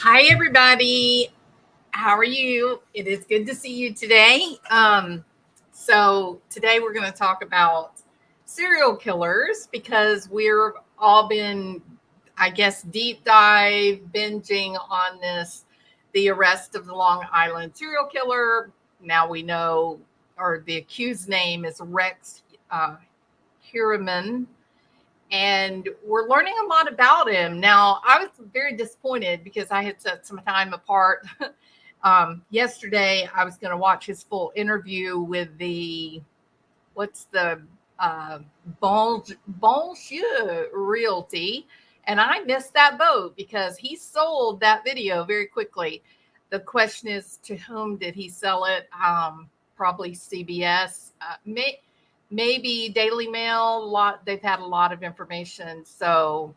Hi, everybody. How are you? It is good to see you today. So, today we're going to talk about serial killers because we're all been, I guess, deep dive binging on this the arrest of the Long Island serial killer. Now we know, or the accused name is Rex Heuermann, and we're learning a lot about him. Now, I was very disappointed because I had set some time apart. Yesterday, I was going to watch his full interview with what's the uh, Bonjour Realty, and I missed that boat because he sold that video very quickly. The question is, to whom did he sell it? Probably CBS. Maybe Daily Mail. They've had a lot of information, so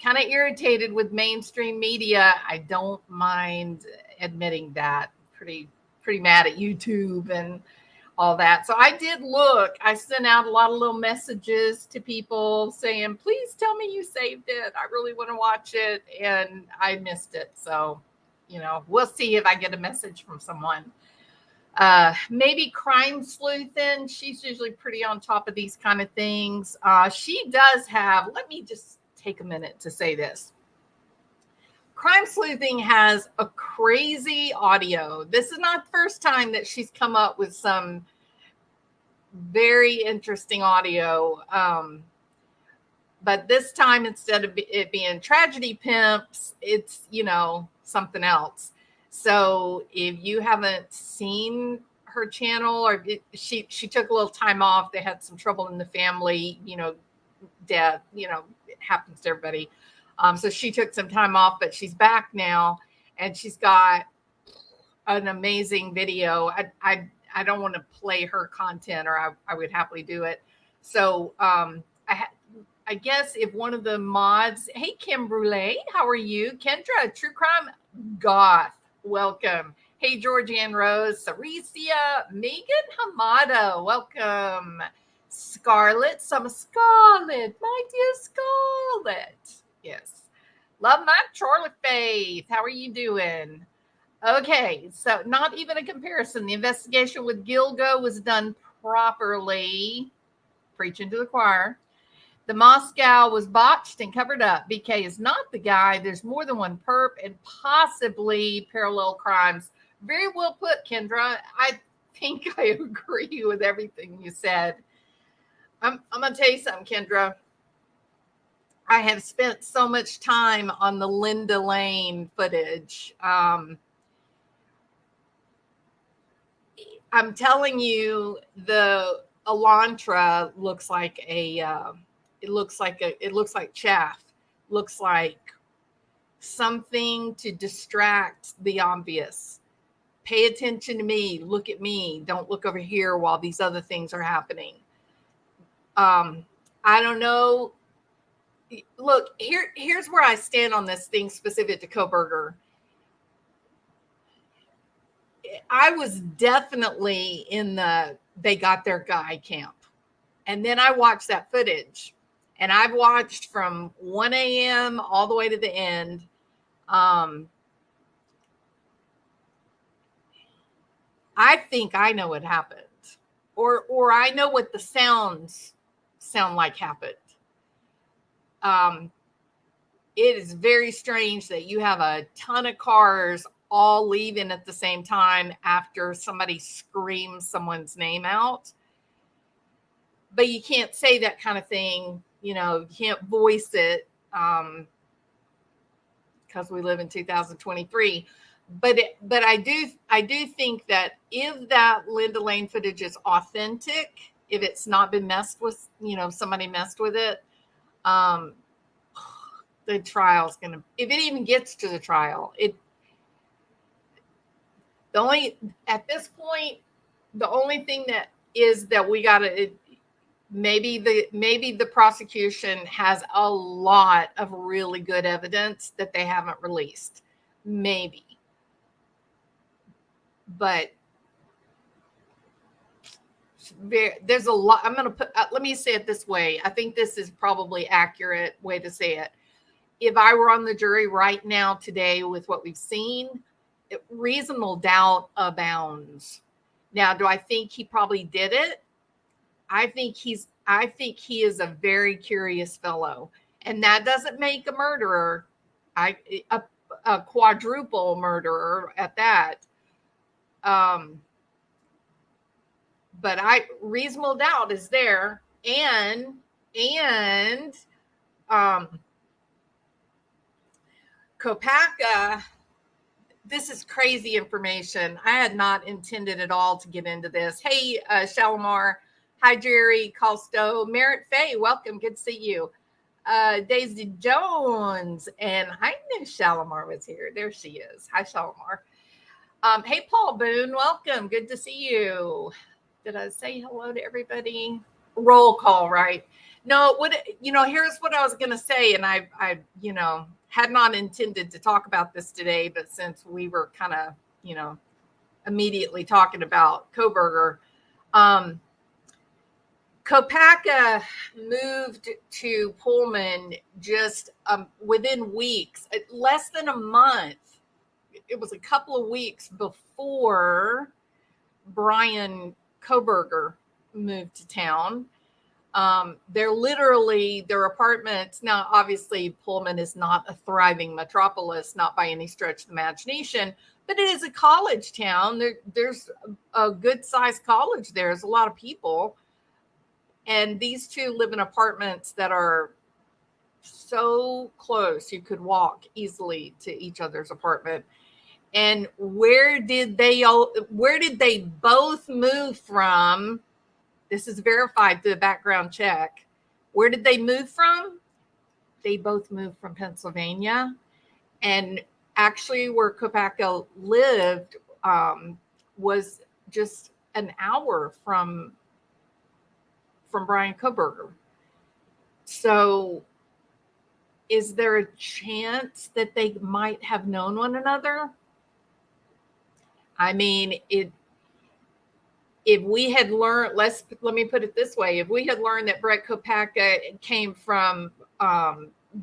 kind of irritated with mainstream media. I don't mind admitting that. Pretty mad at YouTube and all that. So I did look. I sent out a lot of little messages to people saying, "Please tell me you saved it. I really want to watch it," and I missed it. So, we'll see if I get a message from someone. Maybe Crime Sleuthin. She's usually pretty on top of these kind of things. She does have, let me just take a minute to say this. Crime Sleuthing has a crazy audio. This is not the first time that she's come up with some very interesting audio. But this time, instead of it being tragedy pimps, it's, something else. So if you haven't seen her channel, or she took a little time off, they had some trouble in the family, death, it happens to everybody. So she took some time off, but she's back now, and she's got an amazing video. I don't want to play her content, or I would happily do it. So I guess if one of the mods, hey, Kim Brule, how are you? Kendra, True Crime Goth, welcome. Hey, Georgianne Rose, Saricia, Megan Hamada, welcome. Scarlett, some Scarlett, my dear Scarlett. Yes. Love my Charlie Faith. How are you doing? Okay, so not even a comparison. The investigation with Gilgo was done properly. Preaching to the choir. The Moscow was botched and covered up. BK is not the guy. There's more than one perp and possibly parallel crimes. Very well put, Kendra. I think I agree with everything you said. I'm going to tell you something, Kendra. I have spent so much time on the Linda Lane footage. I'm telling you, the Elantra looks like it looks like chaff. Looks like something to distract the obvious. Pay attention to me. Look at me. Don't look over here while these other things are happening. I don't know. Look, here's where I stand on this thing specific to Kohberger. I was definitely in the they got their guy camp. And then I watched that footage. And I've watched from 1 a.m. all the way to the end. I think I know what happened. Or I know what the sounds sound like happened. It is very strange that you have a ton of cars all leaving at the same time after somebody screams someone's name out. But you can't say that kind of thing. You can't voice it because we live in 2023. But I do think that if that Linda Lane footage is authentic, if it's not been messed with, somebody messed with it, the trial's gonna, if it even gets to the trial, at this point, the only thing that is that we gotta, maybe the prosecution has a lot of really good evidence that they haven't released, maybe, but there's a lot. I'm going to put, let me say it this way. I think this is probably accurate way to say it. if I were on the jury right now today with what we've seen, reasonable doubt abounds. Now, do I think he probably did it? I think he is a very curious fellow, and that doesn't make a murderer. A quadruple murderer at that. But reasonable doubt is there, and Kopaka. This is crazy information. I had not intended at all to get into this. Hey, Shalimar. Hi, Jerry Calsto. Merritt Faye, welcome. Good to see you. Daisy Jones. And I knew Shalimar was here. There she is. Hi, Shalimar. Hey, Paul Boone. Welcome. Good to see you. Did I say hello to everybody? Roll call, right? No, here's what I was going to say. And I had not intended to talk about this today, but since we were kind of, immediately talking about Kohberger, Kopaka moved to Pullman just within weeks, less than a month. It was a couple of weeks before Brian Kohberger moved to town. Their apartments. Now, obviously, Pullman is not a thriving metropolis, not by any stretch of the imagination, but it is a college town. There's a good sized college there. There's a lot of people. And these two live in apartments that are so close you could walk easily to each other's apartment. And where did they both move from? This is verified through the background check. Where did they move from? They both moved from Pennsylvania. And actually where Kopaka lived was just an hour from Brian Kohberger. So is there a chance that they might have known one another? I mean, if we had learned, let me put it this way. If we had learned that Brett Kopaka came from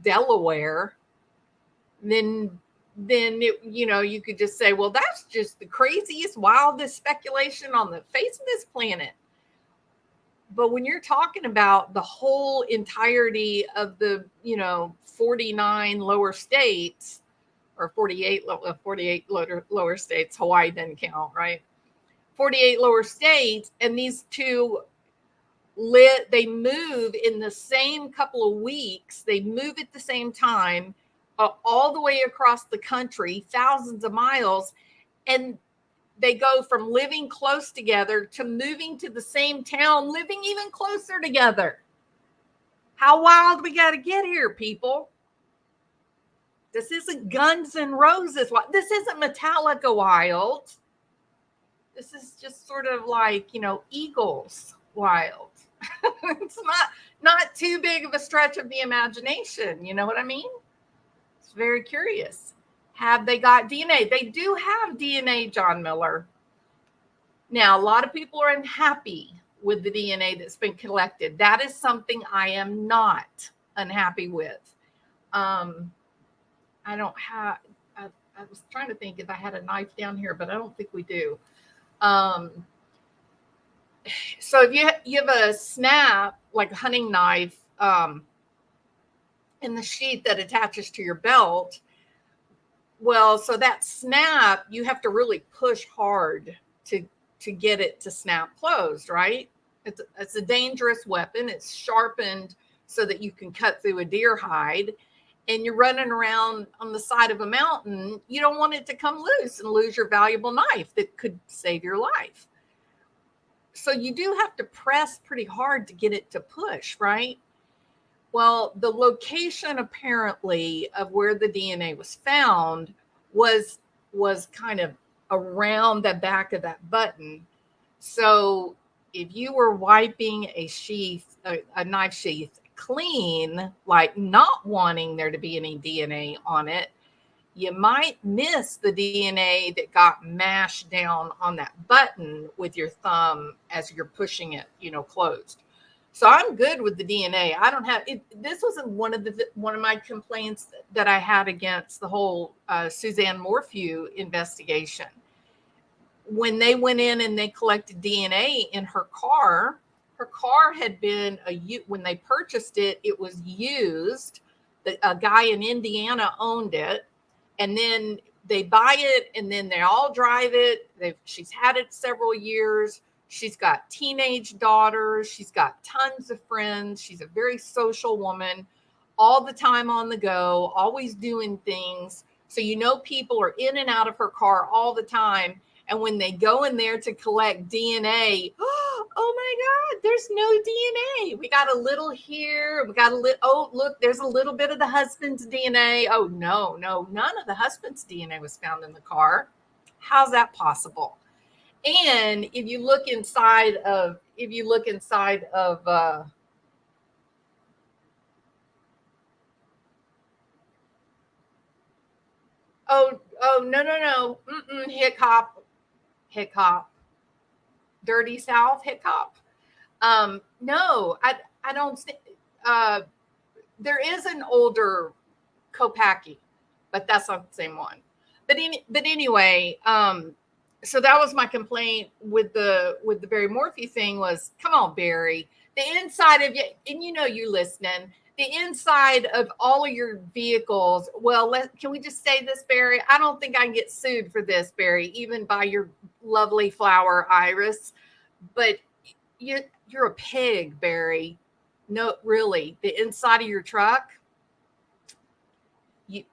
Delaware, then you could just say, well, that's just the craziest, wildest speculation on the face of this planet. But when you're talking about the whole entirety of the, 49 lower states, or 48 lower states, Hawaii doesn't count, right? 48 lower states, and these two they move in the same couple of weeks. They move at the same time, all the way across the country, thousands of miles, and they go from living close together to moving to the same town, living even closer together. How wild we got to get here, people. This isn't Guns N' Roses. This isn't Metallica wild. This is just sort of like, Eagles wild. It's not too big of a stretch of the imagination. You know what I mean? It's very curious. Have they got DNA? They do have DNA, John Miller. Now, a lot of people are unhappy with the DNA that's been collected. That is something I am not unhappy with. I was trying to think if I had a knife down here, but I don't think we do. So if you have a snap, like a hunting knife, in the sheath that attaches to your belt, well, so that snap, you have to really push hard to get it to snap closed, right? It's a dangerous weapon. It's sharpened so that you can cut through a deer hide, and you're running around on the side of a mountain. You don't want it to come loose and lose your valuable knife that could save your life. So you do have to press pretty hard to get it to push, right? Well, the location apparently of where the DNA was found was kind of around the back of that button. So if you were wiping a knife sheath clean, like not wanting there to be any DNA on it, you might miss the DNA that got mashed down on that button with your thumb as you're pushing it, closed. So I'm good with the DNA. I don't have it. This wasn't one of my complaints that I had against the whole Suzanne Morphew investigation. When they went in and they collected DNA in her car had been when they purchased it, it was used. A guy in Indiana owned it, and then they buy it, and then they all drive it. She's had it several years. She's got teenage daughters. She's got tons of friends. She's a very social woman, all the time on the go, always doing things. So, people are in and out of her car all the time. And when they go in there to collect DNA, oh my God, there's no DNA. We got a little here. We got a little, oh, look, there's a little bit of the husband's DNA. Oh, no, none of the husband's DNA was found in the car. How's that possible? And if you look inside of, no. Hick hop, dirty South, hick hop. No, I don't. There is an older Kopacki, but that's not the same one. But anyway, so that was my complaint with the Barry Morphy thing was, come on, Barry, the inside of you, and you're listening. The inside of all of your vehicles. Well, can we just say this, Barry? I don't think I can get sued for this, Barry, even by your lovely flower, Iris. But you're a pig, Barry. No, really. The inside of your truck, you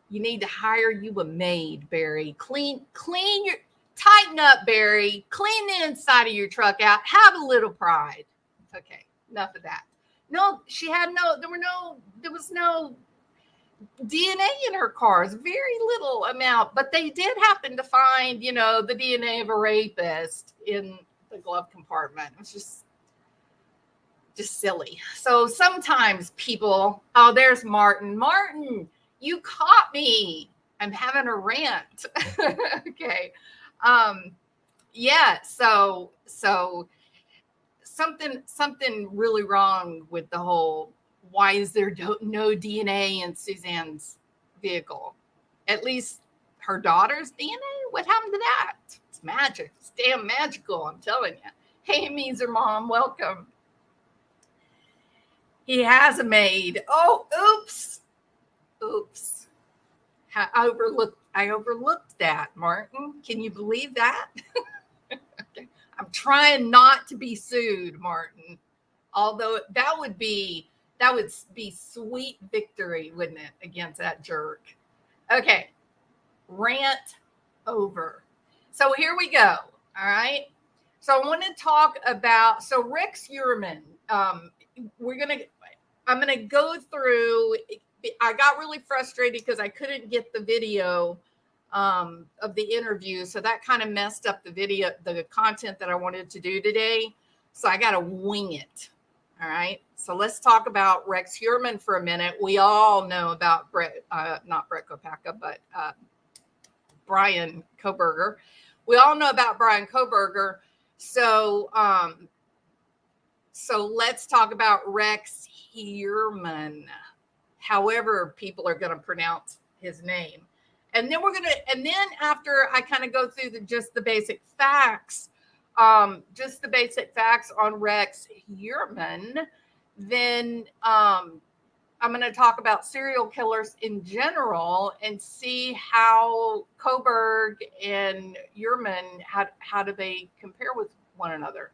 need to hire you a maid, Barry. Clean your, tighten up, Barry. Clean the inside of your truck out. Have a little pride. Okay, enough of that. No, there was no DNA in her cars, very little amount, but they did happen to find, the DNA of a rapist in the glove compartment. It was just silly. So sometimes people, oh, there's Martin. Martin, you caught me. I'm having a rant. Okay. Yeah. So something really wrong with the whole, why is there no DNA in Suzanne's vehicle? At least her daughter's DNA? What happened to that? It's magic. It's damn magical, I'm telling you. Hey, Meezer Mom, welcome. He has a maid. Oh, oops. I overlooked that, Martin. Can you believe that? Okay. I'm trying not to be sued, Martin. Although that would be sweet victory, wouldn't it, against that jerk? Okay, rant over. So here we go. All right. So I want to talk about Rex Heuermann. I'm gonna go through. I got really frustrated because I couldn't get the video of the interview, so that kind of messed up the content that I wanted to do today. So I got to wing it. All right. So let's talk about Rex Heuermann for a minute. We all know about not Brett Kopacka, but Brian Kohberger. We all know about Brian Kohberger. So let's talk about Rex Heuermann, however people are going to pronounce his name. And then after I kind of go through just the basic facts on Rex Heuermann, then I'm going to talk about serial killers in general and see how Kohberger and Heuermann, how do they compare with one another.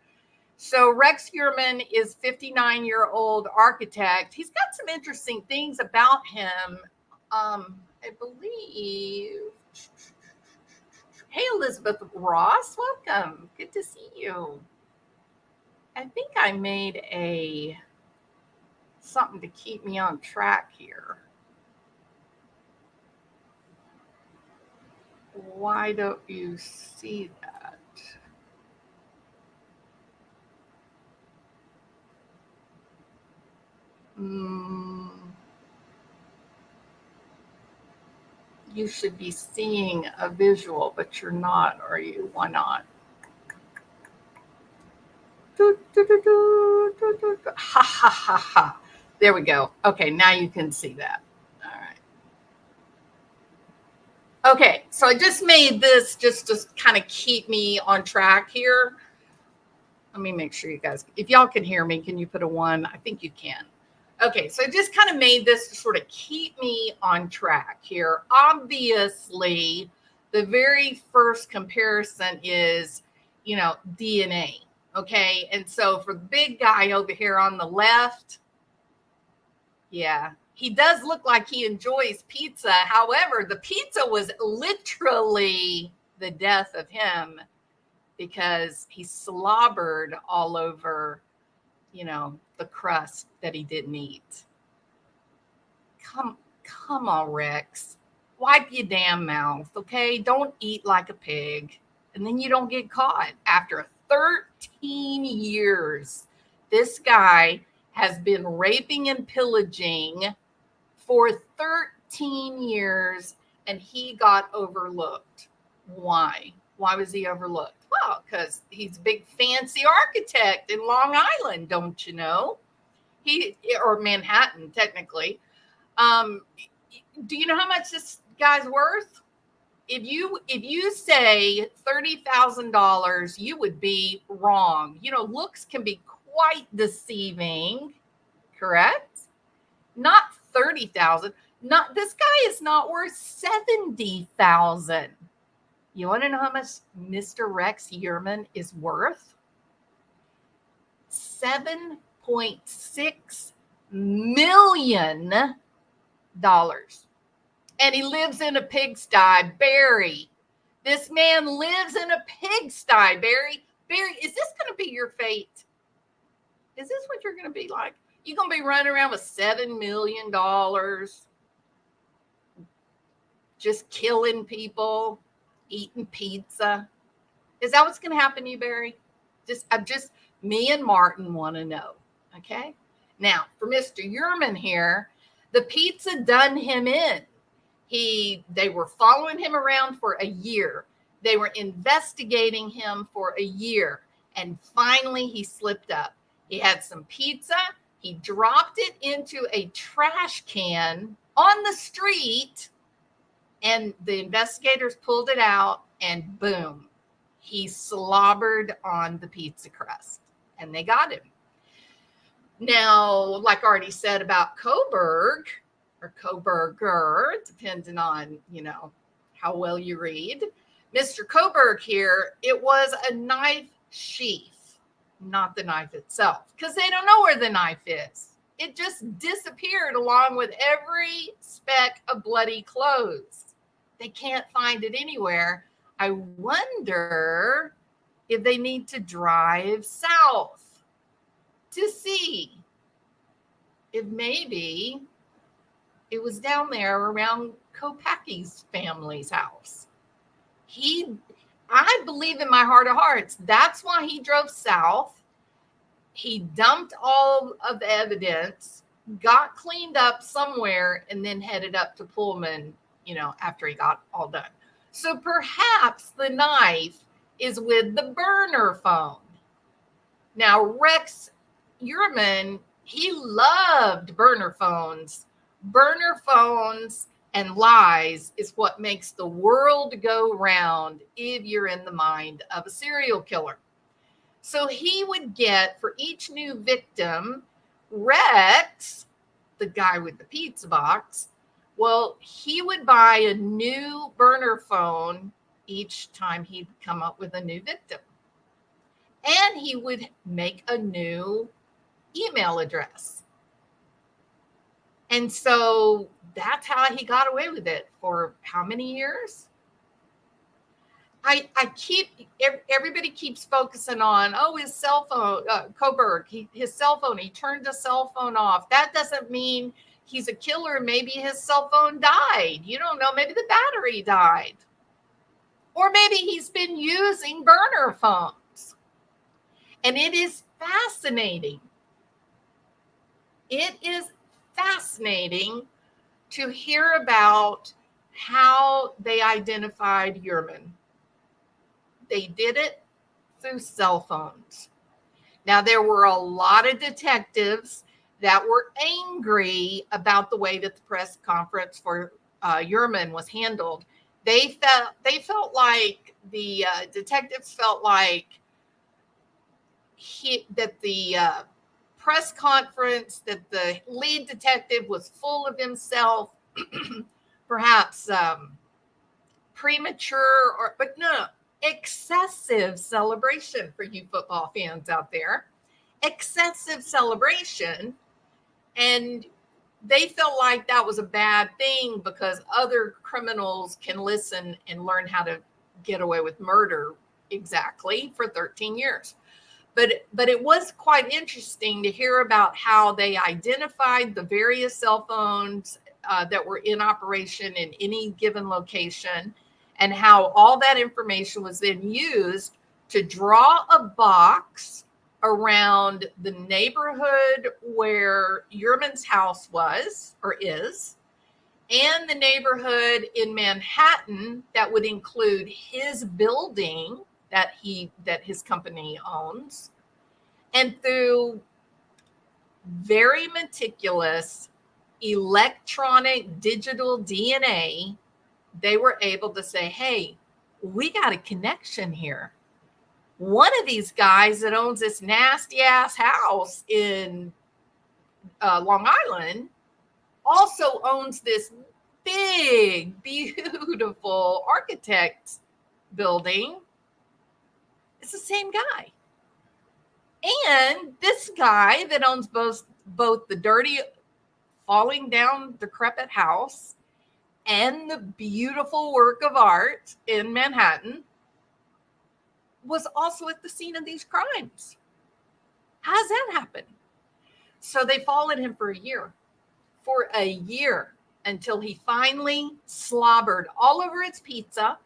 So Rex Heuermann is 59-year-old architect. He's got some interesting things about him. I believe. Hey, Elizabeth Ross, welcome. Good to see you. I think I made something to keep me on track here. Why don't you see that? You should be seeing a visual, but you're not, are you? Why not? Ha ha ha ha. There we go. Okay, now you can see that. All right. Okay, so I just made this just to kind of keep me on track here. Let me make sure you guys, if y'all can hear me, can you put a 1? I think you can. Okay, so I just kind of made this to sort of keep me on track here. Obviously, the very first comparison is, DNA. Okay, and so for the big guy over here on the left, yeah, he does look like he enjoys pizza. However, the pizza was literally the death of him because he slobbered all over, the crust that he didn't eat. Come on, Rex. Wipe your damn mouth, okay? Don't eat like a pig. And then you don't get caught. After 13 years, this guy has been raping and pillaging for 13 years, and he got overlooked. Why? Why was he overlooked? Well, because he's a big fancy architect in Long Island, don't you know? Or Manhattan, technically. Do you know how much this guy's worth? If you say $30,000, you would be wrong. Looks can be quite deceiving, correct? Not 30,000. Not this guy is not worth 70,000. You want to know how much Mr. Rex Heuermann is worth? $7.6 million. And he lives in a pigsty, Barry. This man lives in a pigsty, Barry. Barry, is this going to be your fate? Is this what you're going to be like? You're going to be running around with $7 million, just killing people, eating pizza. Is that what's going to happen to you, Barry? Me and Martin want to know. Okay. Now, for Mr. Heuermann here, the pizza done him in. They were following him around for a year. They were investigating him for a year. And finally, he slipped up. He had some pizza. He dropped it into a trash can on the street. And the investigators pulled it out, and boom, he slobbered on the pizza crust. And they got him. Now, like I already said about Kohberger, depending on, how well you read. Mr. Kohberger here, it was a knife sheath, not the knife itself, because they don't know where the knife is. It just disappeared along with every speck of bloody clothes. They can't find it anywhere. I wonder if they need to drive south to see if maybe it was down there around Kopacki's family's house. I believe in my heart of hearts, that's why he drove south. He dumped all of the evidence, got cleaned up somewhere, and then headed up to Pullman, after he got all done. So perhaps the knife is with the burner phone. Now, Rex Heuermann, he loved burner phones. Burner phones and lies is what makes the world go round if you're in the mind of a serial killer. So he would get, for each new victim, Rex, the guy with the pizza box, well, he would buy a new burner phone each time he'd come up with a new victim. And he would make a new email address. And so that's how he got away with it for how many years? Everybody keeps focusing on, his cell phone, Kohberger, his cell phone, he turned the cell phone off. That doesn't mean he's a killer. Maybe his cell phone died. You don't know. Maybe the battery died. Or maybe he's been using burner phones. And it is fascinating. It is fascinating to hear about how they identified Heuermann. They did it through cell phones. Now, there were a lot of detectives that were angry about the way that the press conference for Heuermann was handled. They felt like the detectives felt like that the press conference, that the lead detective was full of himself, perhaps premature, but no, excessive celebration for you football fans out there. Excessive celebration. And they felt like that was a bad thing because other criminals can listen and learn how to get away with murder exactly for 13 years. But it was quite interesting to hear about how they identified the various cell phones that were in operation in any given location, and how all that information was then used to draw a box around the neighborhood where Heuermann's house was or is, and the neighborhood in Manhattan that would include his building that his company owns. And through very meticulous electronic digital DNA, they were able to say, hey, we got a connection here. One of these guys that owns this nasty ass house in Long Island also owns this big, beautiful architect building. It's the same guy. And this guy that owns both the dirty, falling down, decrepit house and the beautiful work of art in Manhattan was also at the scene of these crimes. How does that happen? So they followed him for a year, until he finally slobbered all over its pizza.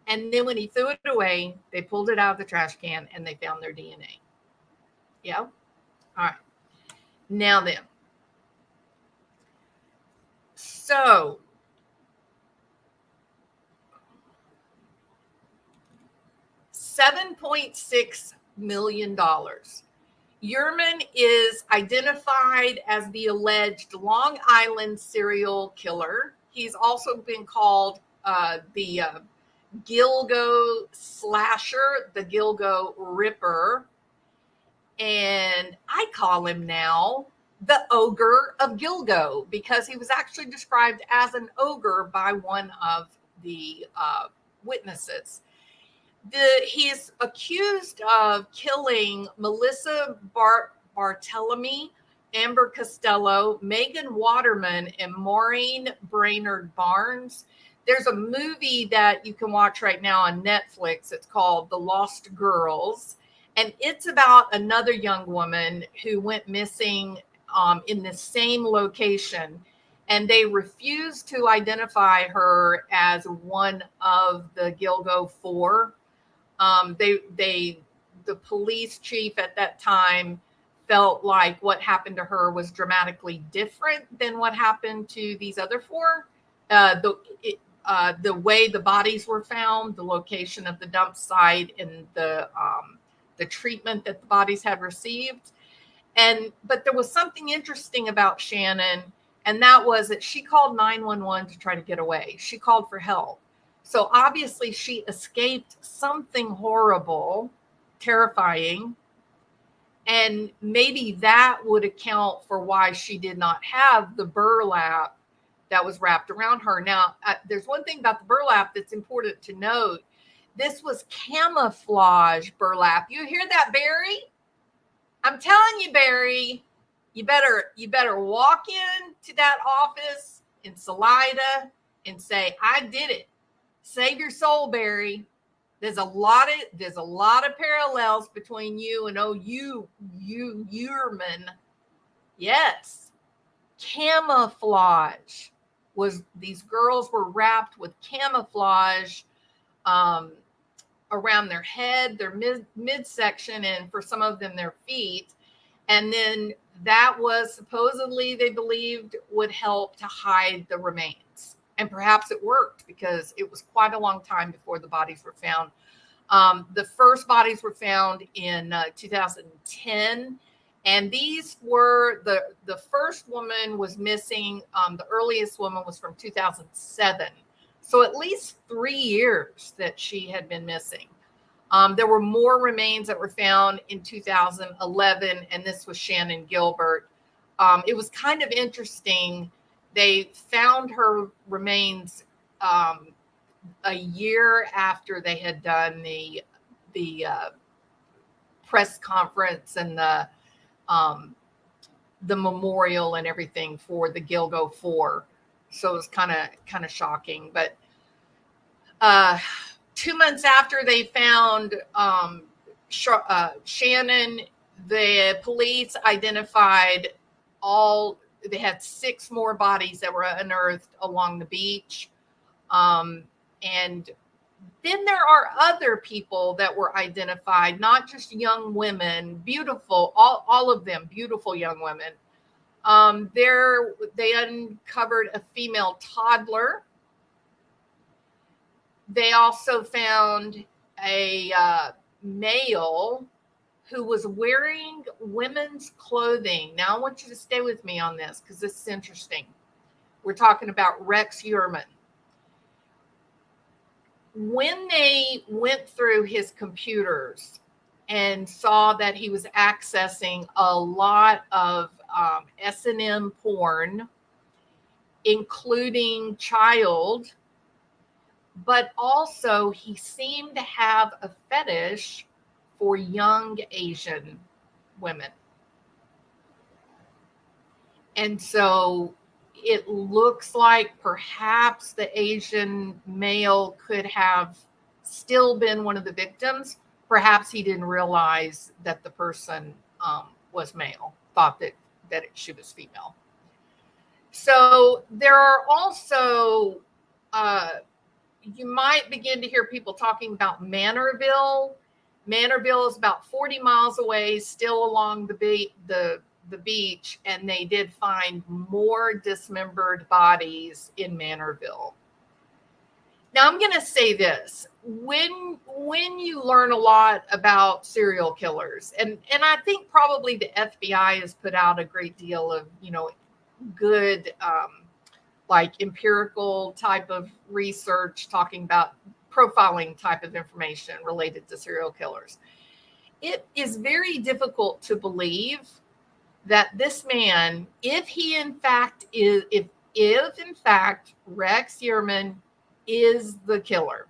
And then when he threw it away, they pulled it out of the trash can and they found their DNA. Yeah. All right. Now then. So $7.6 million. Heuermann is identified as the alleged Long Island serial killer. He's also been called the Gilgo Slasher, the Gilgo Ripper. And I call him now the Ogre of Gilgo, because he was actually described as an ogre by one of the witnesses. He is accused of killing Melissa Barthelemy, Amber Costello, Megan Waterman, and Maureen Brainerd Barnes. There's a movie that you can watch right now on Netflix. It's called The Lost Girls. And it's about another young woman who went missing in the same location. And they refused to identify her as one of the Gilgo Four. The police chief at that time felt like what happened to her was dramatically different than what happened to these other four. The way the bodies were found, the location of the dump site, and the treatment that the bodies had received. But there was something interesting about Shannon, and that was that she called 911 to try to get away. She called for help. So obviously she escaped something horrible, terrifying, and maybe that would account for why she did not have the burlap that was wrapped around her. Now, there's one thing about the burlap that's important to note. This was camouflage burlap. You hear that, Barry? I'm telling you, Barry, you better walk into that office in Salida and say, I did it. Save your soul, Barry. There's a lot of parallels between you and Heuermann. Yes. Camouflage these girls were wrapped with camouflage around their head, their midsection, and for some of them their feet. And then that was supposedly, they believed, would help to hide the remains. And perhaps it worked, because it was quite a long time before the bodies were found. The first bodies were found in 2010. And these were the first woman was missing. The earliest woman was from 2007. So at least 3 years that she had been missing. There were more remains that were found in 2011, and this was Shannon Gilbert. It was kind of interesting. They found her remains a year after they had done the press conference and the memorial and everything for the Gilgo 4. So it was kind of shocking. But 2 months after they found Shannon, the police identified they had 6 more bodies that were unearthed along the beach. And then there are other people that were identified, not just young women, beautiful, all of them beautiful young women. They uncovered a female toddler. They also found a male who was wearing women's clothing. Now I want you to stay with me on this because this is interesting. We're talking about Rex Heuermann. When they went through his computers and saw that he was accessing a lot of S&M porn, including child, but also he seemed to have a fetish for young Asian women. And so it looks like perhaps the Asian male could have still been one of the victims. Perhaps he didn't realize that the person was male, thought that she was female. So there are also, you might begin to hear people talking about Manorville. Manorville is about 40 miles away, still along the beach, and they did find more dismembered bodies in Manorville. Now, I'm going to say this. When you learn a lot about serial killers, and I think probably the FBI has put out a great deal of, good like empirical type of research talking about profiling type of information related to serial killers. It is very difficult to believe that this man, if in fact Rex Heuermann is the killer,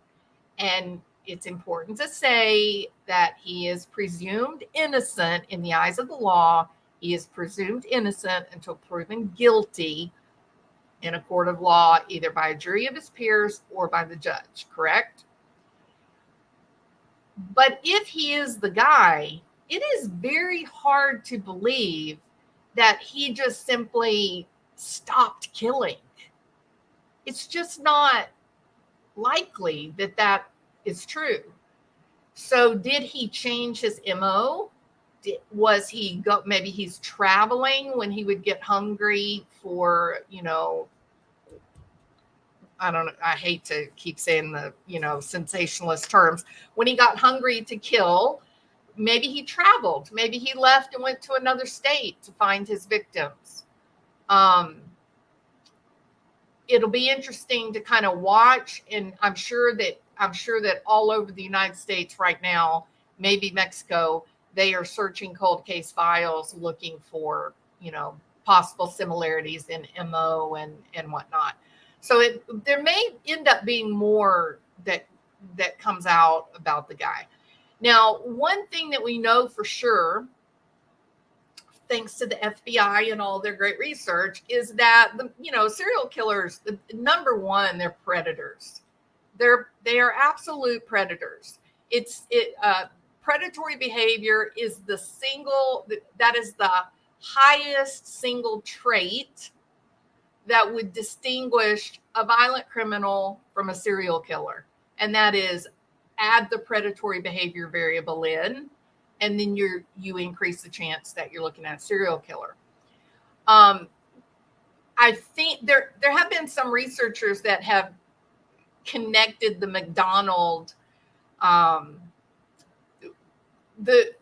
and it's important to say that he is presumed innocent in the eyes of the law. He is presumed innocent until proven guilty in a court of law, either by a jury of his peers or by the judge, correct? But if he is the guy, it is very hard to believe that he just simply stopped killing. It's just not likely that is true. So did he change his MO? Maybe he's traveling when he would get hungry for, I don't know, I hate to keep saying the, sensationalist terms. When he got hungry to kill, maybe he traveled. Maybe he left and went to another state to find his victims. It'll be interesting to kind of watch, and I'm sure that all over the United States right now, maybe Mexico, they are searching cold case files looking for, possible similarities in MO and whatnot. So there may end up being more that comes out about the guy. Now, one thing that we know for sure, thanks to the FBI and all their great research, is that serial killers, number one, they're predators. They are absolute predators. Predatory behavior is the highest single trait that would distinguish a violent criminal from a serial killer. And that is, add the predatory behavior variable in, and then you increase the chance that you're looking at a serial killer. I think there have been some researchers that have connected the McDonald the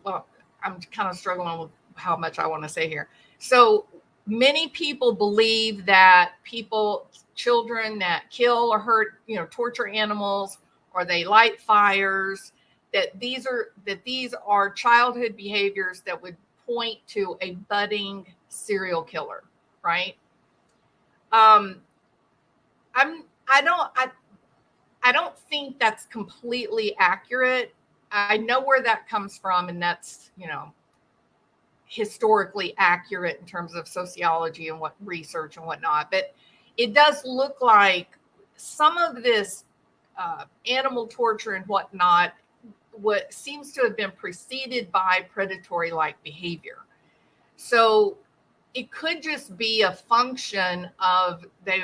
well, I'm kind of struggling with how much I want to say here. So many people believe that children that kill or hurt, torture animals, or they light fires, that these are childhood behaviors that would point to a budding serial killer, right? Um, I'm I don't think that's completely accurate. I know where that comes from, and that's, historically accurate in terms of sociology and what research and whatnot. But it does look like some of this animal torture and whatnot, what seems to have been preceded by predatory like behavior. So it could just be a function of they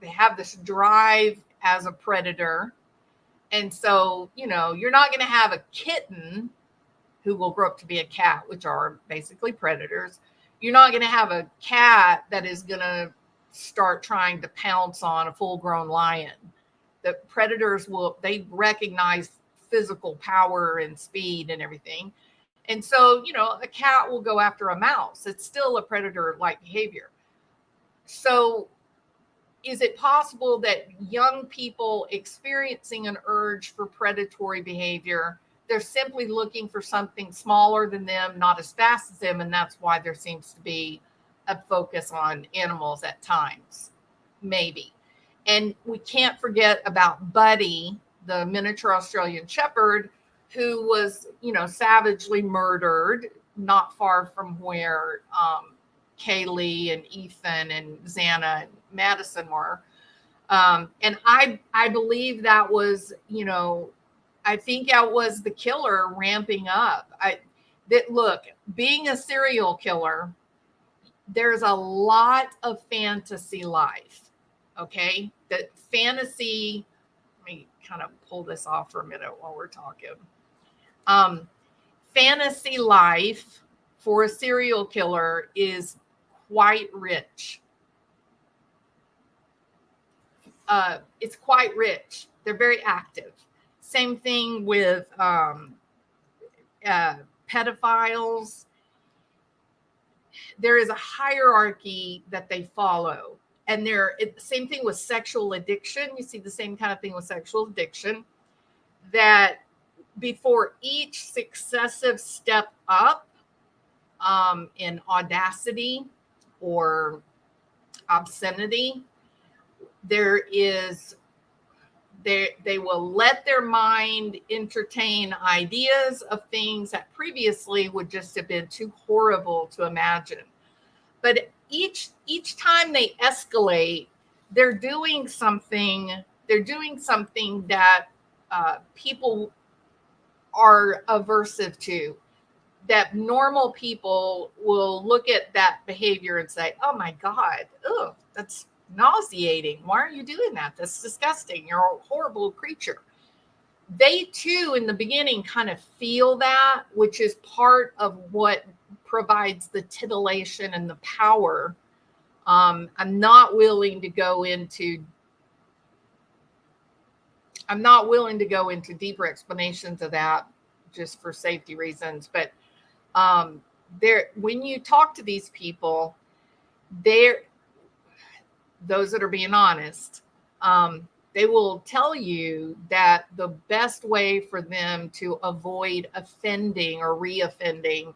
have this drive as a predator. And so, you're not going to have a kitten who will grow up to be a cat, which are basically predators. You're not going to have a cat that is going to start trying to pounce on a full-grown lion. The predators they recognize physical power and speed and everything. And so, a cat will go after a mouse. It's still a predator-like behavior. So is it possible that young people experiencing an urge for predatory behavior, they're simply looking for something smaller than them, not as fast as them, and that's why there seems to be a focus on animals at times? Maybe. And we can't forget about Buddy, the miniature Australian Shepherd, who was, savagely murdered not far from where Kaylee and Ethan and Xana and Madison were. And I believe that was, I think that was the killer ramping up. Look, being a serial killer, there's a lot of fantasy life. Okay. That fantasy, let me kind of pull this off for a minute while we're talking. Fantasy life for a serial killer is quite rich. It's quite rich. They're very active. Same thing with pedophiles. There is a hierarchy that they follow. And same thing with sexual addiction. You see the same kind of thing with sexual addiction, that before each successive step up in audacity or obscenity, they will let their mind entertain ideas of things that previously would just have been too horrible to imagine. But each time they escalate, they're doing something that people are aversive to, that normal people will look at that behavior and say, oh my God, oh, that's nauseating. Why are you doing that? That's disgusting. You're a horrible creature. They too, in the beginning, kind of feel that, which is part of what provides the titillation and the power. I'm not willing to go into deeper explanations of that, just for safety reasons. But when you talk to these people, those that are being honest, they will tell you that the best way for them to avoid offending or reoffending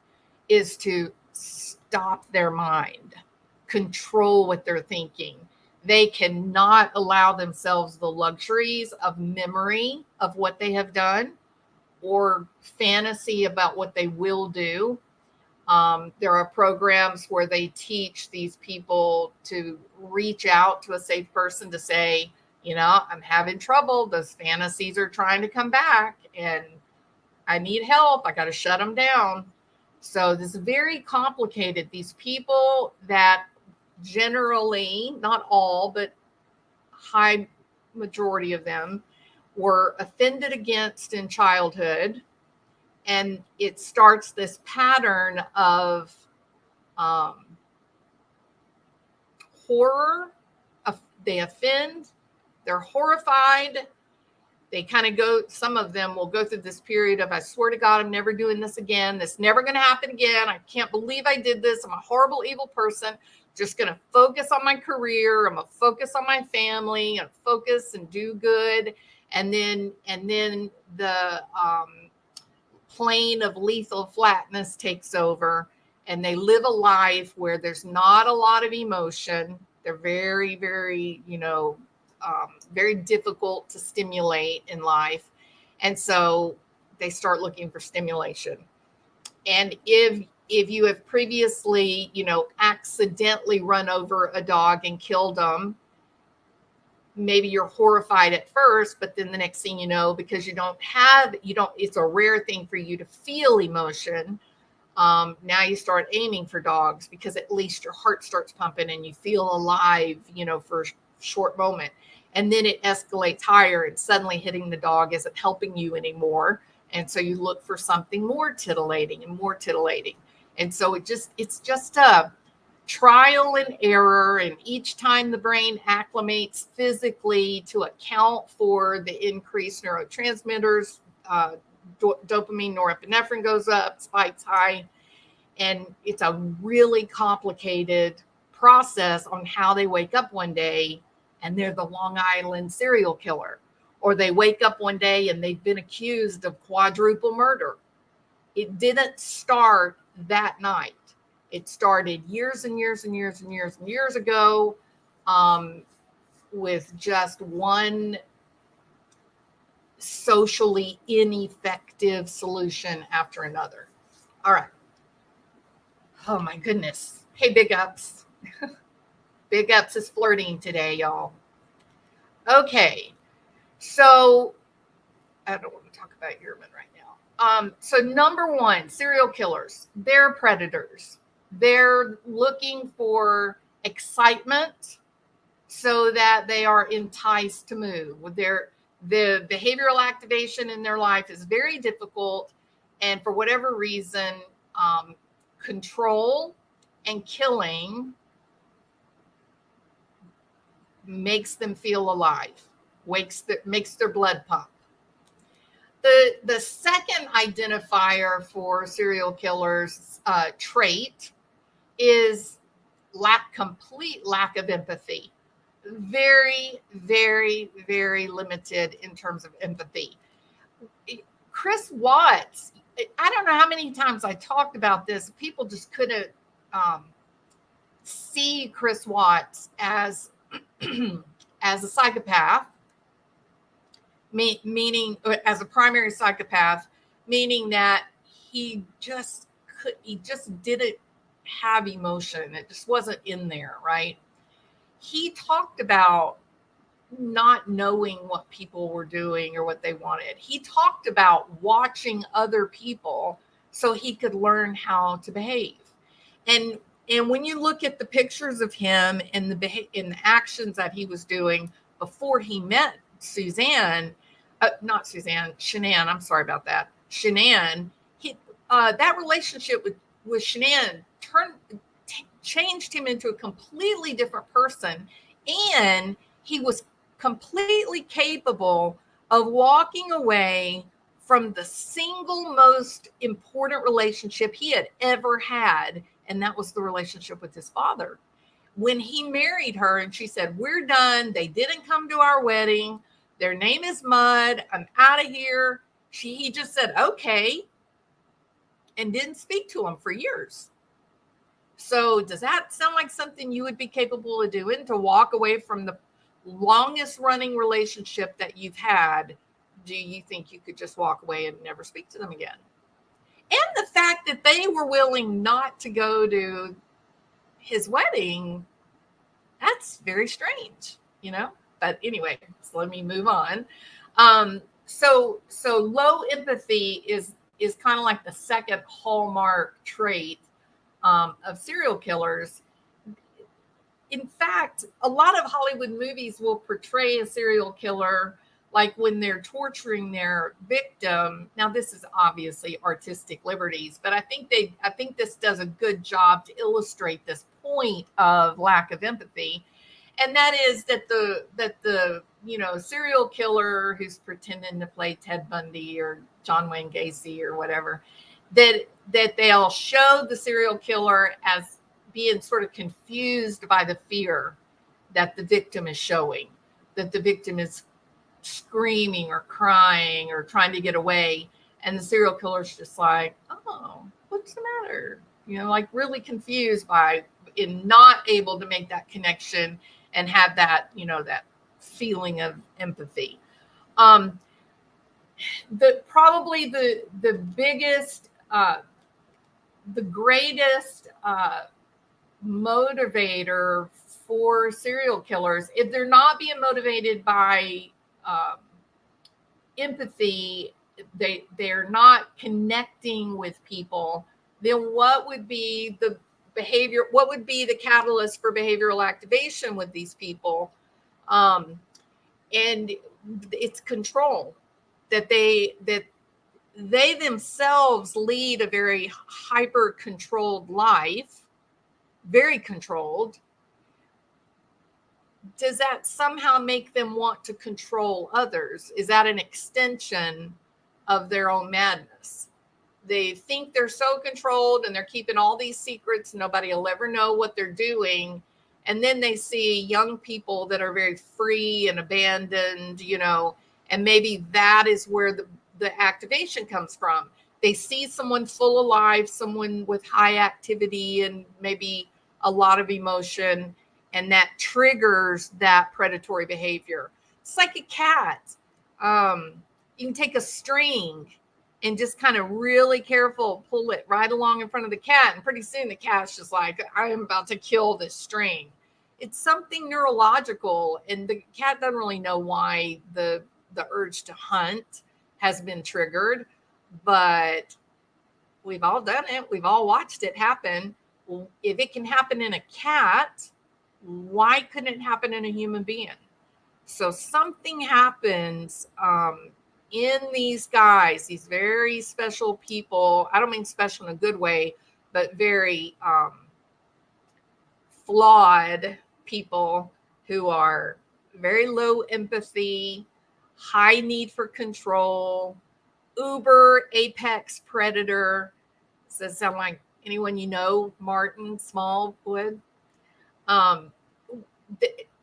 is to stop their mind, control what they're thinking. They cannot allow themselves the luxuries of memory of what they have done or fantasy about what they will do. There are programs where they teach these people to reach out to a safe person to say, I'm having trouble. Those fantasies are trying to come back and I need help. I got to shut them down. So this is very complicated. These people that generally, not all, but high majority of them were offended against in childhood. And it starts this pattern of horror. They offend, they're horrified, they kind of go, some of them will go through this period of, I swear to God, I'm never doing this again. This never going to happen again. I can't believe I did this. I'm a horrible, evil person. Just going to focus on my career. I'm going to focus on my family and focus and do good. And then the plane of lethal flatness takes over, and they live a life where there's not a lot of emotion. They're very, very, very difficult to stimulate in life. And so they start looking for stimulation. And if you have previously, accidentally run over a dog and killed them, maybe you're horrified at first, but then the next thing you know, because it's a rare thing for you to feel emotion. Now you start aiming for dogs because at least your heart starts pumping and you feel alive, for a short moment. And then it escalates higher, and suddenly hitting the dog isn't helping you anymore. And so you look for something more titillating and more titillating. And so it's just a trial and error. And each time the brain acclimates physically to account for the increased neurotransmitters, dopamine, norepinephrine goes up, spikes high. And it's a really complicated process on how they wake up one day and they're the Long Island serial killer. Or they wake up one day and they've been accused of quadruple murder. It didn't start that night. It started years and years and years and years and years ago, with just one socially ineffective solution after another. All right. Oh my goodness. Hey, Big Ups. Big Ups is flirting today, y'all. Okay. So I don't want to talk about Heuermann right now. So number one, serial killers, they're predators. They're looking for excitement so that they are enticed to move. The behavioral activation in their life is very difficult. And for whatever reason, control and killing makes them feel alive, makes their blood pump. The second identifier for serial killers trait is complete lack of empathy. Very, very, very limited in terms of empathy. Chris Watts, I don't know how many times I talked about this. People just couldn't see Chris Watts as as a psychopath, meaning as a primary psychopath, meaning that he just didn't have emotion. It just wasn't in there, right? He talked about not knowing what people were doing or what they wanted. He talked about watching other people so he could learn how to behave. And when you look at the pictures of him and the actions that he was doing before he met Shanann, I'm sorry about that. Shanann, that relationship with Shanann changed him into a completely different person. And he was completely capable of walking away from the single most important relationship he had ever had. And that was the relationship with his father. When he married her and she said, "We're done. They didn't come to our wedding. Their name is Mud. I'm out of here." He just said, "Okay," and didn't speak to him for years. So does that sound like something you would be capable of doing, to walk away from the longest running relationship that you've had? Do you think you could just walk away and never speak to them again? And the fact that they were willing not to go to his wedding, that's very strange, But anyway, so let me move on. So low empathy is kind of like the second hallmark trait of serial killers. In fact, a lot of Hollywood movies will portray a serial killer like when they're torturing their victim. Now, this is obviously artistic liberties, but I think this does a good job to illustrate this point of lack of empathy. And that is that the serial killer who's pretending to play Ted Bundy or John Wayne Gacy or whatever, that they'll show the serial killer as being sort of confused by the fear that the victim is showing, that the victim is screaming or crying or trying to get away, and the serial killer's just like, oh, what's the matter, like really confused by in not able to make that connection and have that that feeling of empathy. Probably the biggest the greatest motivator for serial killers, if they're not being motivated by empathy, they're not connecting with people, then what would be the behavior? What would be the catalyst for behavioral activation with these people? And it's control, that they themselves lead a very hyper controlled life, very controlled. Does that somehow make them want to control others? Is that an extension of their own madness? They think they're so controlled and they're keeping all these secrets. Nobody will ever know what they're doing. And then they see young people that are very free and abandoned, and maybe that is where the activation comes from. They see someone full of life, someone with high activity and maybe a lot of emotion, and that triggers that predatory behavior. It's like a cat. You can take a string and just kind of really careful pull it right along in front of the cat, and pretty soon the cat's just like, I am about to kill this string. It's something neurological, and the cat doesn't really know why the urge to hunt has been triggered, but we've all done it. We've all watched it happen. If it can happen in a cat, why couldn't it happen in a human being? So something happens in these guys, these very special people. I don't mean special in a good way, but very flawed people who are very low empathy, high need for control, uber apex predator. Does that sound like anyone Martin Smallwood?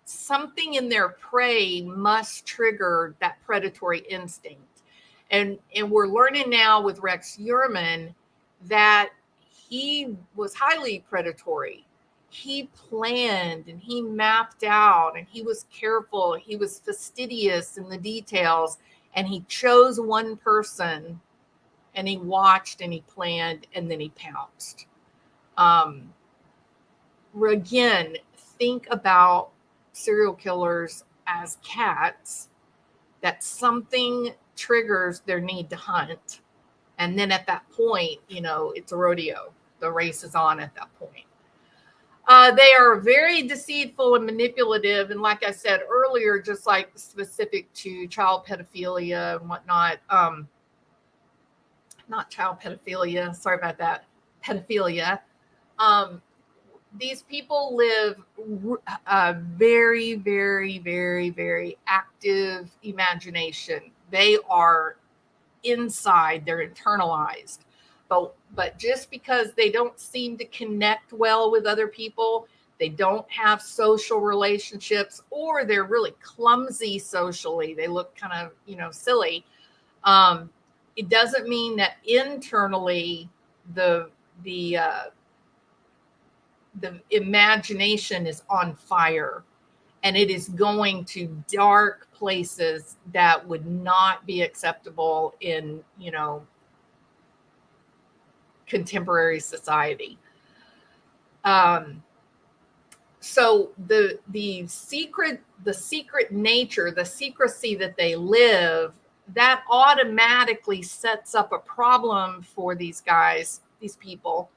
Something in their prey must trigger that predatory instinct. And we're learning now with Rex Heuermann that he was highly predatory. He planned and he mapped out and he was careful. He was fastidious in the details, and he chose one person and he watched and he planned and then he pounced. Again, think about serial killers as cats, that something triggers their need to hunt. And then at that point, it's a rodeo. The race is on at that point. They are very deceitful and manipulative. And like I said earlier, just like specific to child pedophilia and whatnot, not child pedophilia, sorry about that, pedophilia. These people live a very, very, very, very active imagination. They are inside, they're internalized. But just because they don't seem to connect well with other people, they don't have social relationships, or they're really clumsy socially, they look kind of, silly. It doesn't mean that internally the imagination is on fire and it is going to dark places that would not be acceptable in, contemporary society. So the secret nature, the secrecy that they live, that automatically sets up a problem for these guys, these people,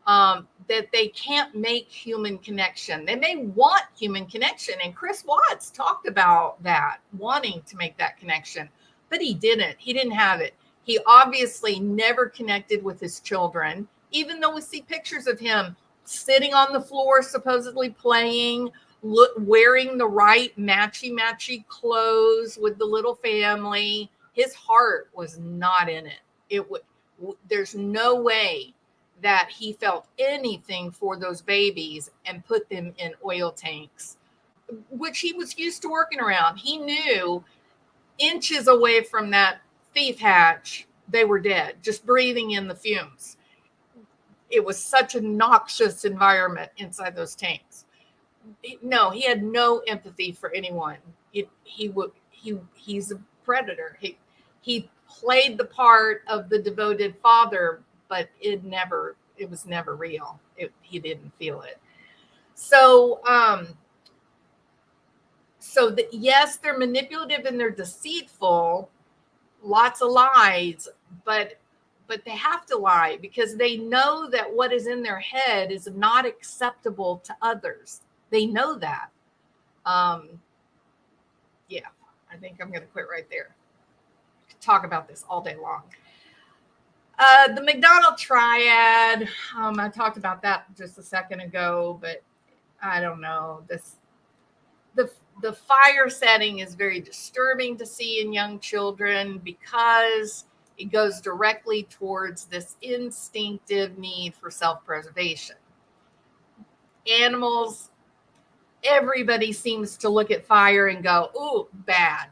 that they can't make human connection. They may want human connection. And Chris Watts talked about that, wanting to make that connection, but he didn't. He didn't have it. He obviously never connected with his children, even though we see pictures of him sitting on the floor, supposedly playing, wearing the right matchy clothes with the little family. His heart was not in it. There's no way that he felt anything for those babies and put them in oil tanks, which he was used to working around. He knew inches away from that thief hatch, they were dead, just breathing in the fumes. It was such a noxious environment inside those tanks. No, he had no empathy for anyone. He's a predator. He played the part of the devoted father, but it was never real. He didn't feel it. So yes, they're manipulative and they're deceitful, lots of lies, but they have to lie because they know that what is in their head is not acceptable to others. They know that. Yeah, I think I'm going to quit right there. Talk about this all day long. The McDonald triad, I talked about that just a second ago, but I don't know. The fire setting is very disturbing to see in young children because it goes directly towards this instinctive need for self-preservation. Animals, everybody seems to look at fire and go, "Ooh, bad.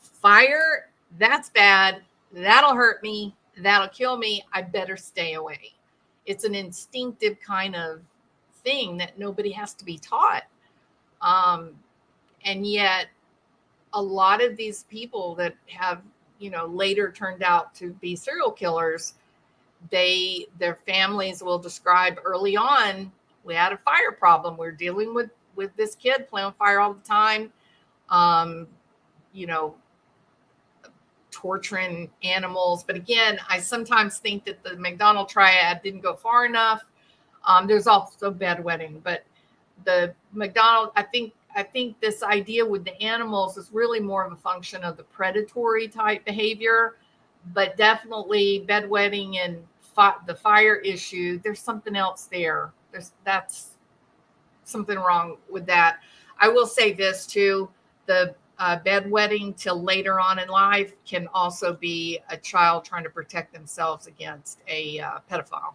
Fire, that's bad. That'll hurt me. That'll kill me. I better stay away." It's an instinctive kind of thing that nobody has to be taught. And yet a lot of these people that have, later turned out to be serial killers, their families will describe early on, we had a fire problem. We're dealing with this kid playing on fire all the time, torturing animals. But again, I sometimes think that the McDonald triad didn't go far enough. There's also bedwetting, but the McDonald, I think this idea with the animals is really more of a function of the predatory type behavior, but definitely bedwetting and the fire issue, there's something else there. That's something wrong with that. I will say this too, the bedwetting till later on in life can also be a child trying to protect themselves against a pedophile,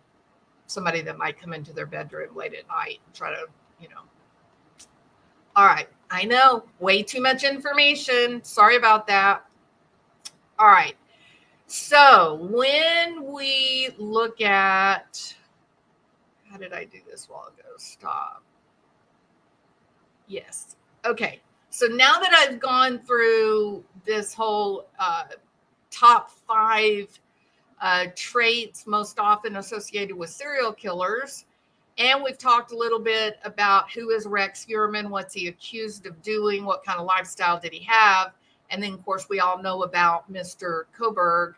somebody that might come into their bedroom late at night and try to, All right. I know, way too much information. Sorry about that. All right. So when we look at, how did I do this while ago? Stop. Yes. Okay. So now that I've gone through this whole top 5 traits most often associated with serial killers, and we've talked a little bit about who is Rex Heuermann, what's he accused of doing, what kind of lifestyle did he have, and then, of course, we all know about Mr. Kohberger.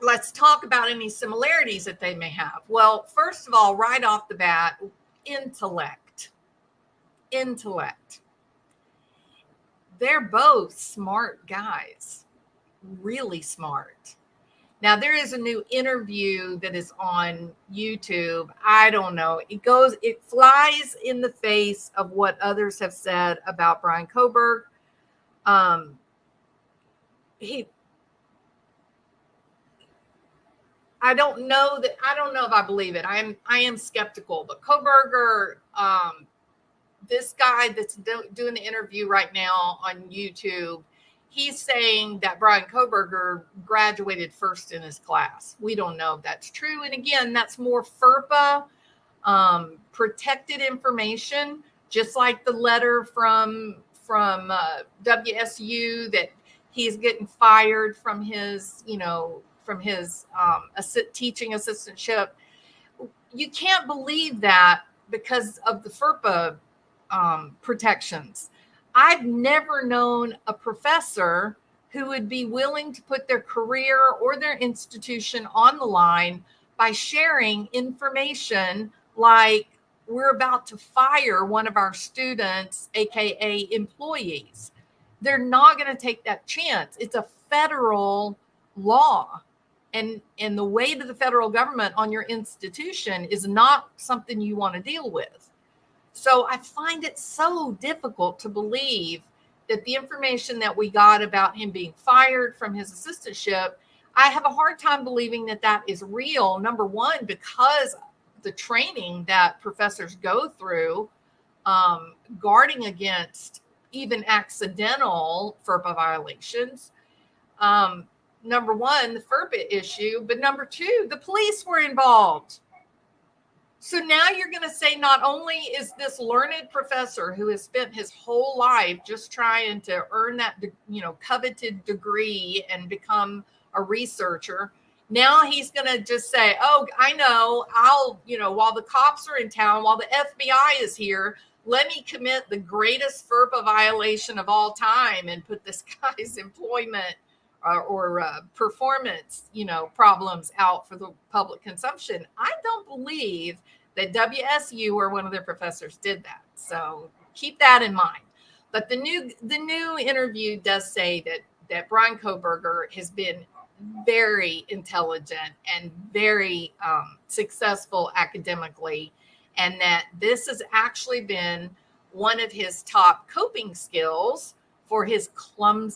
Let's talk about any similarities that they may have. Well, first of all, right off the bat, intellect. They're both smart guys, really smart. Now, there is a new interview that is on YouTube. I don't know. It flies in the face of what others have said about Brian Kohberger. I don't know if I believe it. I am skeptical, but Kohberger, this guy that's doing the interview right now on YouTube, he's saying that Brian Kohberger graduated first in his class. We don't know if that's true. And again, that's more FERPA protected information, just like the letter from WSU that he's getting fired from his, teaching assistantship. You can't believe that because of the FERPA protections. I've never known a professor who would be willing to put their career or their institution on the line by sharing information like we're about to fire one of our students, aka employees. They're not going to take that chance. It's a federal law. And the weight of the federal government on your institution is not something you want to deal with. So I find it so difficult to believe that the information that we got about him being fired from his assistantship, I have a hard time believing that that is real. Number one, because the training that professors go through, guarding against even accidental FERPA violations. Number one, the FERPA issue, but number two, the police were involved. So now you're going to say not only is this learned professor who has spent his whole life just trying to earn that, coveted degree and become a researcher, now he's going to just say, oh, I know, while the cops are in town, while the FBI is here, let me commit the greatest FERPA violation of all time and put this guy's employment or performance, problems out for the public consumption. I don't believe that WSU or one of their professors did that. So keep that in mind. But the new interview does say that Brian Kohberger has been very intelligent and very successful academically, and that this has actually been one of his top coping skills for his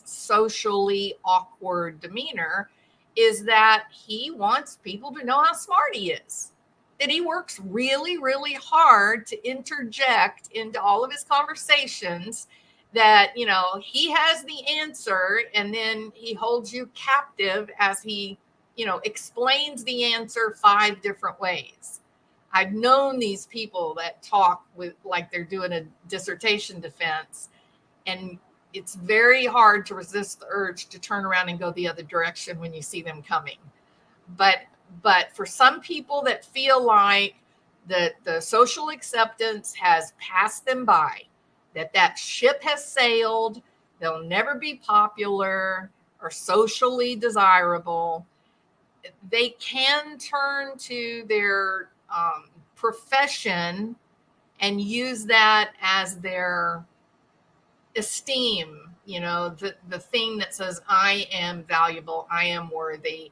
socially awkward demeanor, is that he wants people to know how smart he is, that he works really, really hard to interject into all of his conversations, that, he has the answer, and then he holds you captive as he, explains the answer 5 different ways. I've known these people that talk with like they're doing a dissertation defense, and it's very hard to resist the urge to turn around and go the other direction when you see them coming. But for some people that feel like the social acceptance has passed them by, that ship has sailed, they'll never be popular or socially desirable, they can turn to their profession and use that as their esteem, the thing that says, I am valuable, I am worthy,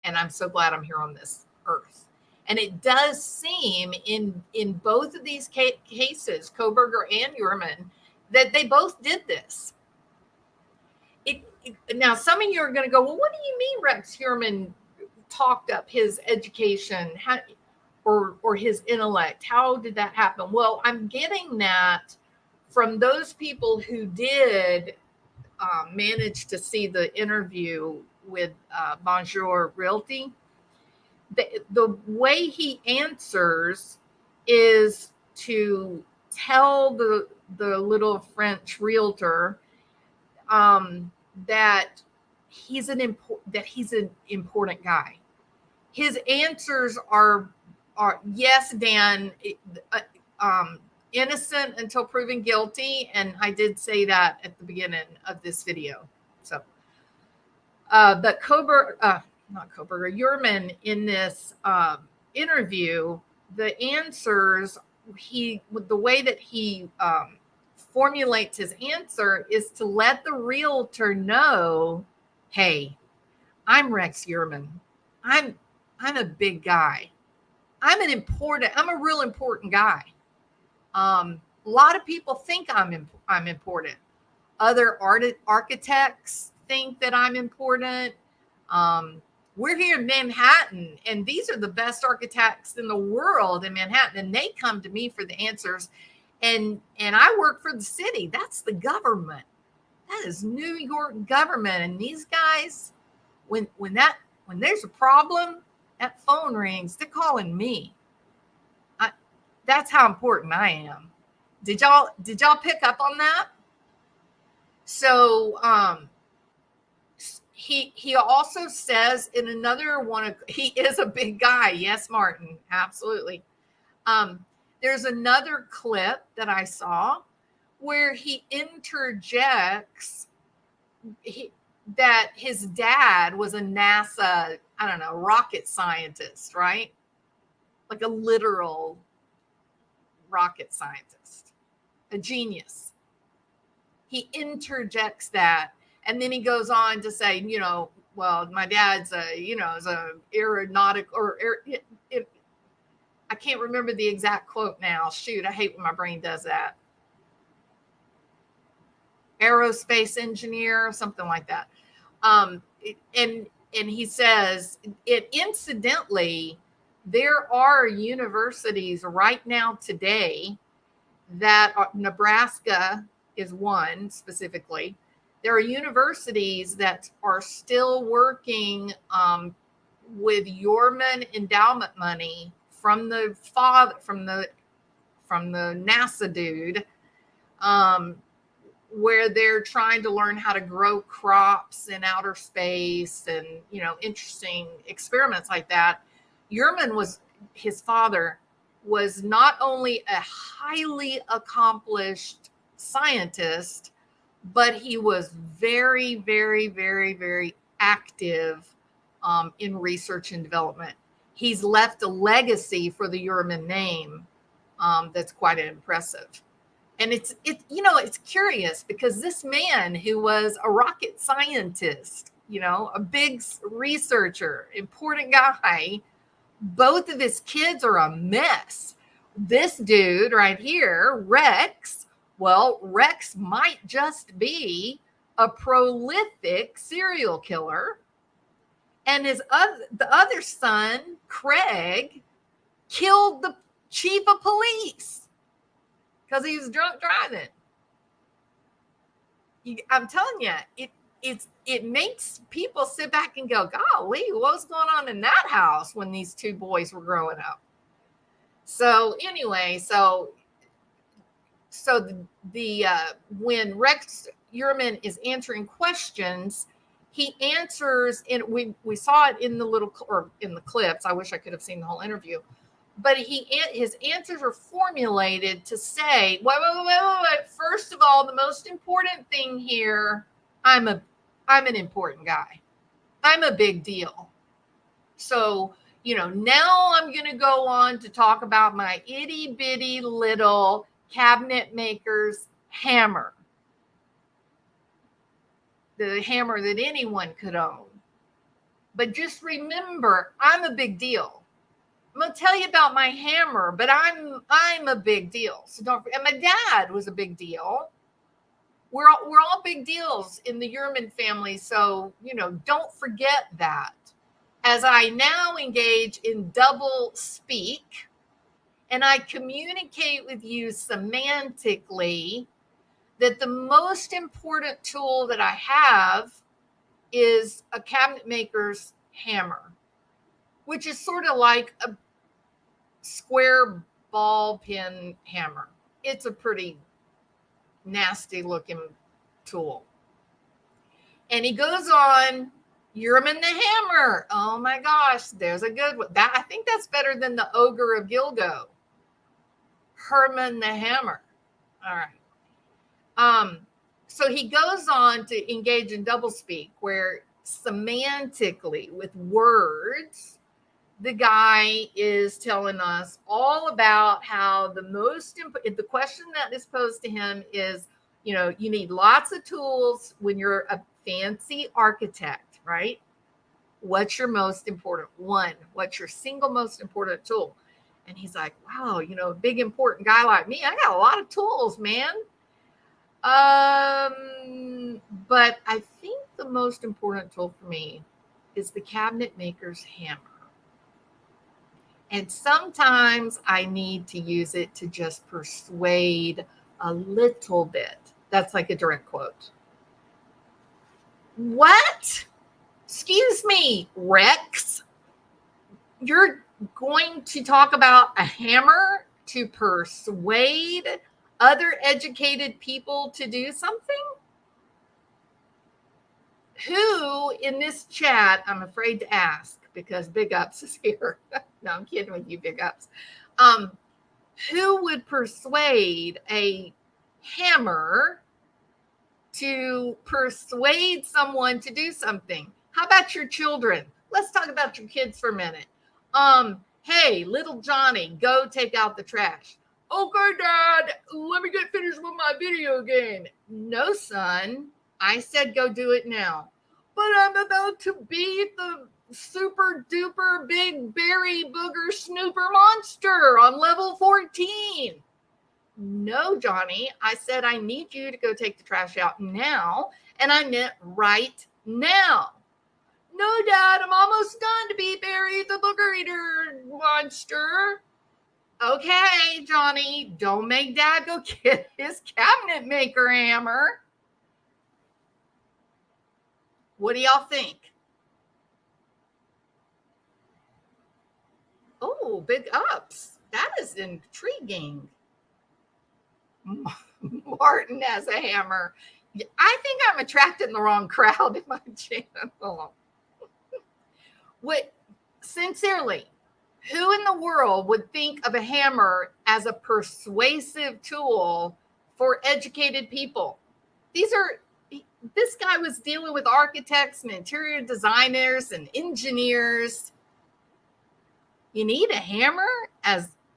and I'm so glad I'm here on this earth. And it does seem in both of these cases, Kohberger and Heuermann, that they both did this. Now, some of you are going to go, well, what do you mean Rex Heuermann talked up his education or his intellect? How did that happen? Well, I'm getting that from those people who did manage to see the interview with Bonjour Realty. The way he answers is to tell the little French realtor that he's an important guy. His answers are yes, Dan, innocent until proven guilty, and I did say that at the beginning of this video. So, but Heuermann in this interview, the answers the way that he formulates his answer is to let the realtor know, hey, I'm Rex Heuermann. I'm a big guy. I'm a real important guy. A lot of people think I'm important. Other architects think that I'm important. We're here in Manhattan, and these are the best architects in the world in Manhattan, and they come to me for the answers. And I work for the city. That's the government. That is New York government. And these guys, when there's a problem, that phone rings. They're calling me. That's how important I am. Did y'all pick up on that? So he also says in another one, he is a big guy. Yes, Martin, absolutely. There's another clip that I saw where he interjects that his dad was a NASA, rocket scientist, right? Like a literal rocket scientist, a genius. He interjects that, and then he goes on to say, well, my dad's is a aeronautic I can't remember the exact quote now. Shoot, I hate when my brain does that. Aerospace engineer or something like that. And he says it incidentally, there are universities right now today that are, Nebraska is one specifically. There are universities that are still working with Heuermann endowment money from the father, from the NASA dude, where they're trying to learn how to grow crops in outer space and, interesting experiments like that. Heuermann his father was not only a highly accomplished scientist, but he was very, very, very, very active in research and development. He's left a legacy for the Heuermann name that's quite impressive. And it's curious because this man who was a rocket scientist, a big researcher, important guy, both of his kids are a mess. This dude right here, Rex, well, Rex might just be a prolific serial killer. And the other son, Craig, killed the chief of police because he was drunk driving. I'm telling you, it makes people sit back and go, golly, what was going on in that house when these two boys were growing up? So anyway, so when Rex Heuermann is answering questions, he answers, and we saw it in the clips. I wish I could have seen the whole interview. But his answers are formulated to say, wait. First of all, the most important thing here, I'm an important guy. I'm a big deal. So, now I'm going to go on to talk about my itty bitty little cabinet maker's hammer. The hammer that anyone could own. But just remember, I'm a big deal. I'm going to tell you about my hammer, but I'm a big deal. So and my dad was a big deal. We're all big deals in the Heuermann family. So, don't forget that. As I now engage in double speak and I communicate with you semantically, that the most important tool that I have is a cabinet maker's hammer, which is sort of like a square ball pin hammer. It's a pretty nasty looking tool. And he goes on, Heuermann the hammer. Oh my gosh, there's a good one. I think that's better than the ogre of Gilgo. Herman the hammer. All right. So he goes on to engage in doublespeak, where semantically, with words, the guy is telling us all about how the question that is posed to him is, you need lots of tools when you're a fancy architect, right? What's your most important one? What's your single most important tool? And he's like, wow, a big important guy like me, I got a lot of tools, man. But I think the most important tool for me is the cabinet maker's hammer. And sometimes I need to use it to just persuade a little bit. That's like a direct quote. What? Excuse me, Rex. You're going to talk about a hammer to persuade other educated people to do something? Who in this chat, I'm afraid to ask because Big Ups is here. No, I'm kidding with you, Big Ups. Who would persuade a hammer to persuade someone to do something? How about your children? Let's talk about your kids for a minute. Hey, little Johnny, go take out the trash. Okay, Dad, let me get finished with my video game. No, son, I said go do it now. But I'm about to beat super duper big berry booger snooper monster on level 14. No, Johnny, I said I need you to go take the trash out now, and I meant right now. No, Dad, I'm almost done to be Barry the booger eater monster. Okay, Johnny, don't make Dad go get his cabinet maker hammer. What do y'all think? Oh, big ups. That is intriguing. Martin has a hammer. I think I'm attracting the wrong crowd in my channel. What, sincerely, who in the world would think of a hammer as a persuasive tool for educated people? This guy was dealing with architects and interior designers and engineers. You need a hammer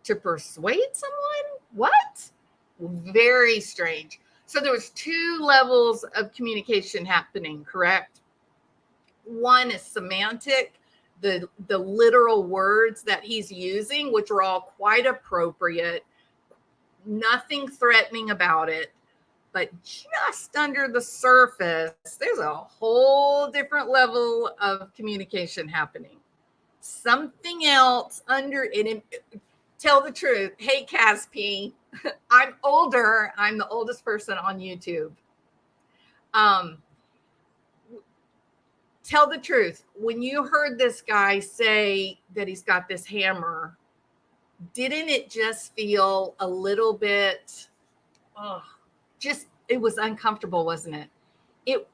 to persuade someone? What? Very strange. So there was 2 levels of communication happening, correct? One is semantic, the literal words that he's using, which are all quite appropriate, nothing threatening about it. But just under the surface, there's a whole different level of communication happening. Something else under it. Tell the truth. Hey, Caspi, I'm older. I'm the oldest person on YouTube. Tell the truth. When you heard this guy say that he's got this hammer, didn't it just feel a little bit, it was uncomfortable, wasn't it?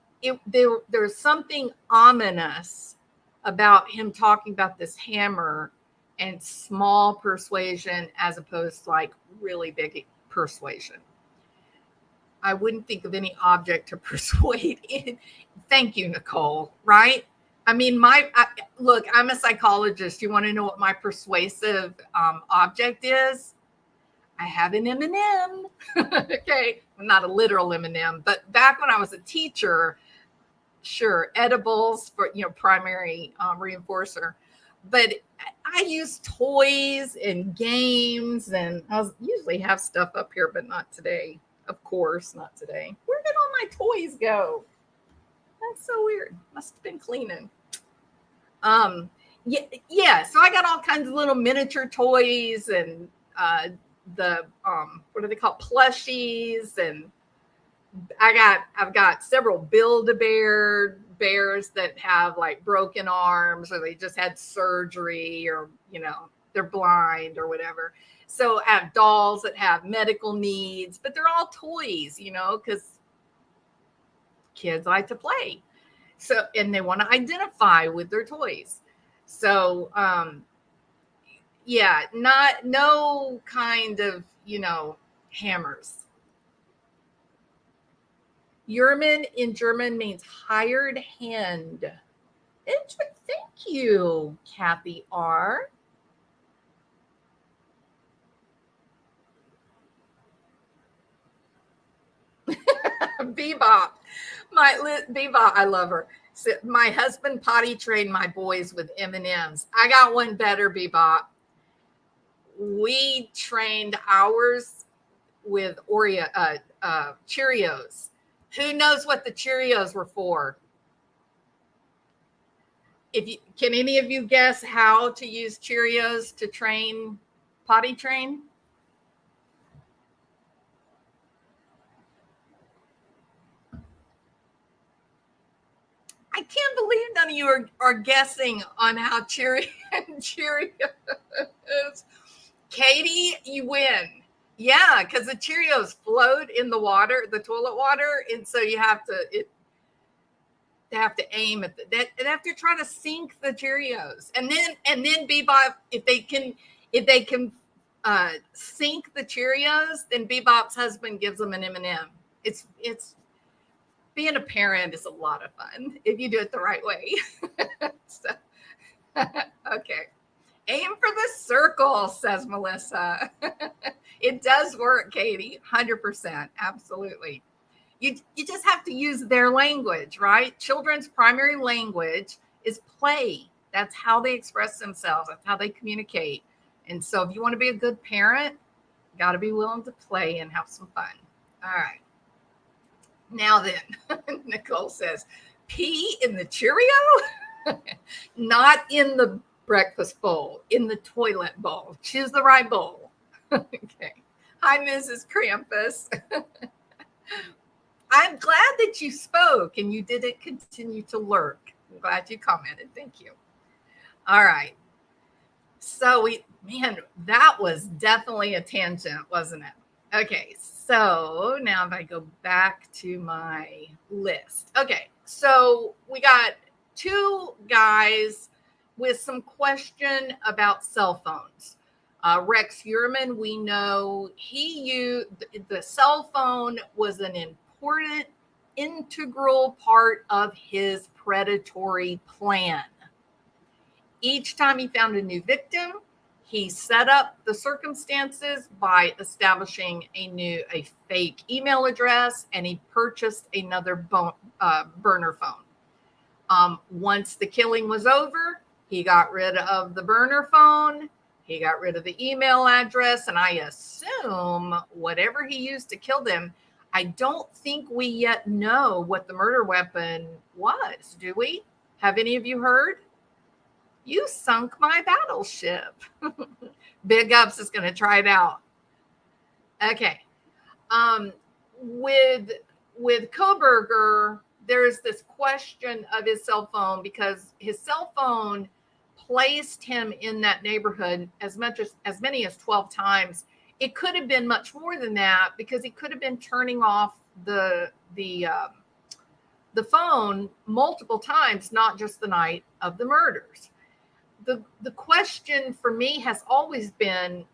There's something ominous about him talking about this hammer and small persuasion as opposed to like really big persuasion. I wouldn't think of any object to persuade in. Thank you, Nicole. Right? I mean, look, I'm a psychologist. You want to know what my persuasive object is? I have an M&M. Okay, well, not a literal M&M, but back when I was a teacher, sure, edibles for primary reinforcer. But I use toys and games, and I'll usually have stuff up here, but not today. Of course, not today. Where did all my toys go? That's so weird. Must have been cleaning. Yeah. So I got all kinds of little miniature toys and what are they called? Plushies, and I've got several Build-A-Bear bears that have like broken arms, or they just had surgery, or they're blind or whatever. So I have dolls that have medical needs, but they're all toys, because kids like to play. So, and they want to identify with their toys. So, yeah, no kind of, hammers. Heuermann in German means hired hand. Thank you, Kathy R. Bebop. Bebop, I love her. So my husband potty trained my boys with M&Ms. I got one better, Bebop. We trained ours with Cheerios. Who knows what the Cheerios were for? Can any of you guess how to use Cheerios to potty train? I can't believe none of you are guessing on how Cheerios. Katie, you win. Yeah, because the Cheerios float in the water, the toilet water, and so they have to aim at they have to try to sink the Cheerios, and then Bebop, if they can sink the Cheerios, then Bebop's husband gives them an M&M. It's being a parent is a lot of fun if you do it the right way. So, okay. Aim for the circle, says Melissa. It does work, Katie. 100%. Absolutely. You just have to use their language, right? Children's primary language is play. That's how they express themselves. That's how they communicate. And so if you want to be a good parent, you got to be willing to play and have some fun. All right. Now then, Nicole says, pee in the Cheerio? Not in the breakfast bowl, in the toilet bowl. Choose the right bowl. Okay. Hi, Mrs. Krampus. I'm glad that you spoke and you didn't continue to lurk. I'm glad you commented. Thank you. All right. So that was definitely a tangent, wasn't it? Okay. So now if I go back to my list. Okay. So we got two guys with some question about cell phones. Rex Heuermann, we know he used the cell phone was an important, integral part of his predatory plan. Each time he found a new victim, he set up the circumstances by establishing a fake email address, and he purchased another burner phone. Once the killing was over, he got rid of the burner phone. He got rid of the email address, and I assume whatever he used to kill them. I don't think we yet know what the murder weapon was, do we? Have any of you heard? You sunk my battleship. Big Ups is going to try it out. Okay. With Kohberger, there's this question of his cell phone because his cell phone placed him in that neighborhood as many as 12 times. It could have been much more than that because he could have been turning off the phone multiple times, not just the night of the murders. The question for me has always been,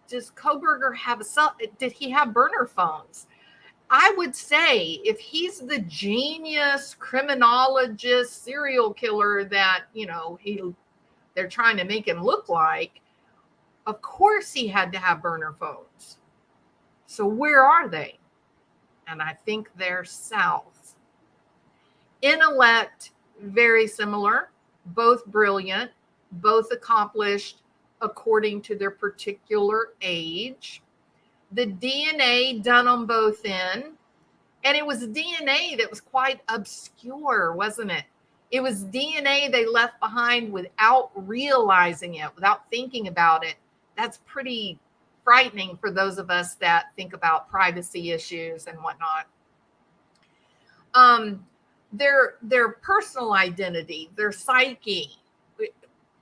does Kohberger did he have burner phones? I would say if he's the genius criminologist serial killer that, they're trying to make him look like, of course he had to have burner phones. So where are they? And I think they're south. Intellect, very similar, both brilliant, both accomplished according to their particular age. The DNA done on both ends. And it was DNA that was quite obscure, wasn't it? It was DNA they left behind without realizing it, without thinking about it. That's pretty frightening for those of us that think about privacy issues and whatnot. Their personal identity, their psyche,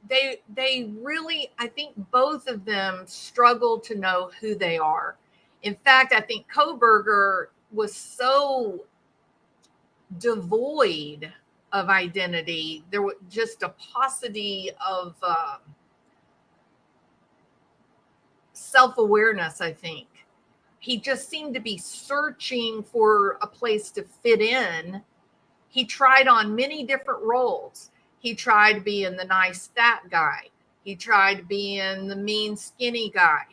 they really, I think both of them struggle to know who they are. In fact, I think Kohberger was so devoid of identity. There was just a paucity of self-awareness, I think. He just seemed to be searching for a place to fit in. He tried on many different roles. He tried being the nice fat guy. He tried being the mean skinny guy.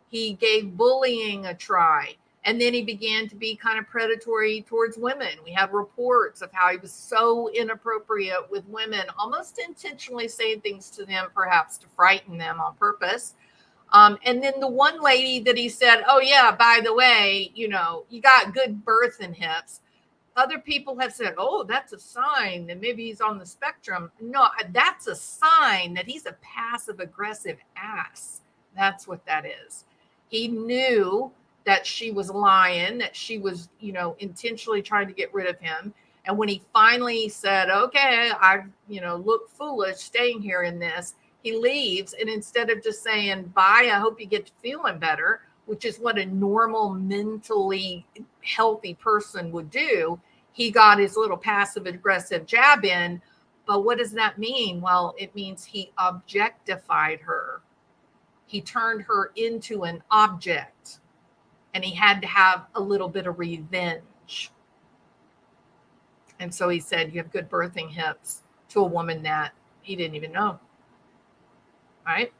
He gave bullying a try. And then he began to be kind of predatory towards women. We have reports of how he was so inappropriate with women, almost intentionally saying things to them, perhaps to frighten them on purpose. And then the one lady that he said, oh, yeah, by the way, you got good birthing hips. Other people have said, oh, that's a sign that maybe he's on the spectrum. No, that's a sign that he's a passive aggressive ass. That's what that is. He knew that she was lying, that she was, intentionally trying to get rid of him. And when he finally said, okay, I, look foolish staying here in this, he leaves. And instead of just saying, bye, I hope you get to feeling better, which is what a normal, mentally healthy person would do, he got his little passive aggressive jab in. But what does that mean? Well, it means he objectified her. He turned her into an object. And he had to have a little bit of revenge. And so he said, you have good birthing hips, to a woman that he didn't even know. Right?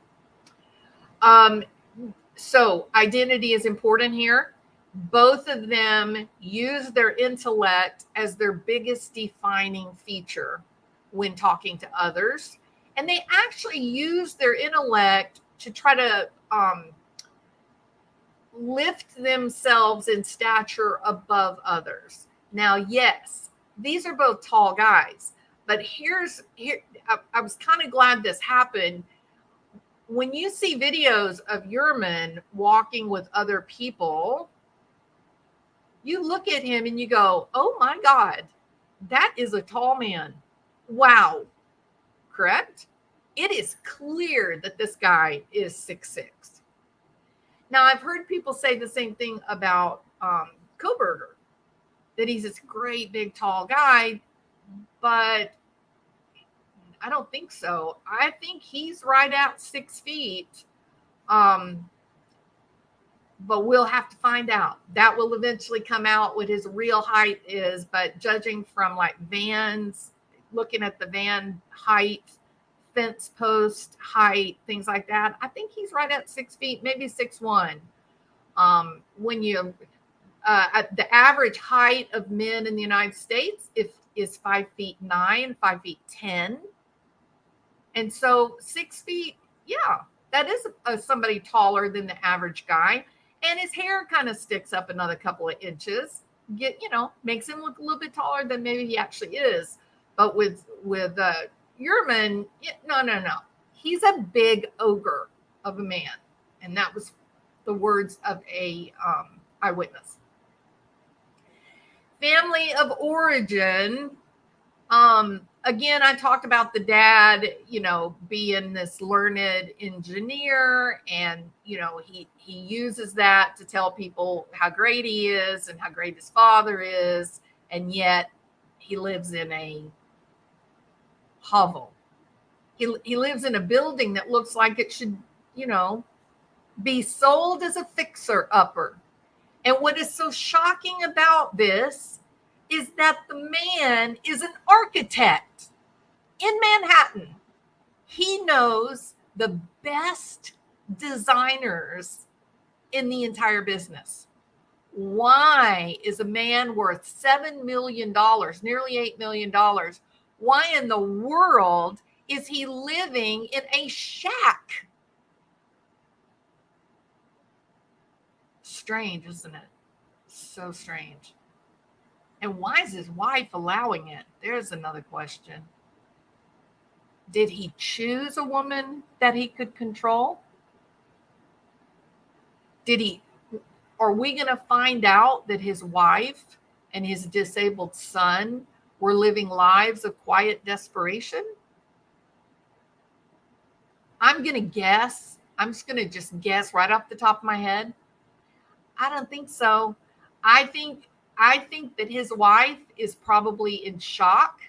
So identity is important here. Both of them use their intellect as their biggest defining feature when talking to others. And they actually use their intellect to try to lift themselves in stature above others. Now, yes, these are both tall guys, but I was kind of glad this happened. When you see videos of Heuermann walking with other people, you look at him and you go, oh my God, that is a tall man. Wow. Correct? It is clear that this guy is 6'6". Now, I've heard people say the same thing about Kohberger, that he's this great, big, tall guy, but I don't think so. I think he's right at 6 feet. But we'll have to find out. That will eventually come out what his real height is. But judging from like vans, looking at the van height, fence post height, things like that, I think he's right at 6 feet, maybe 6'1". When you the average height of men in the United States is 5'9", 5'10", and so 6 feet, yeah, that is somebody taller than the average guy. And his hair kind of sticks up another couple of inches, makes him look a little bit taller than maybe he actually is. But with Heuermann, no, he's a big ogre of a man, and that was the words of a eyewitness. Family of origin. Again, I talked about the dad, being this learned engineer, and, he uses that to tell people how great he is and how great his father is. And yet he lives in a hovel. He lives in a building that looks like it should, be sold as a fixer-upper. And what is so shocking about this is that the man is an architect in Manhattan. He knows the best designers in the entire business. Why is a man worth $7 million, nearly $8 million? Why in the world is he living in a shack? Strange, isn't it? So strange. And why is his wife allowing it? There's another question. Did he choose a woman that he could control? Are we going to find out that his wife and his disabled son were living lives of quiet desperation? I'm going to guess. I'm just going to guess right off the top of my head. I don't think so. I think that his wife is probably in shock.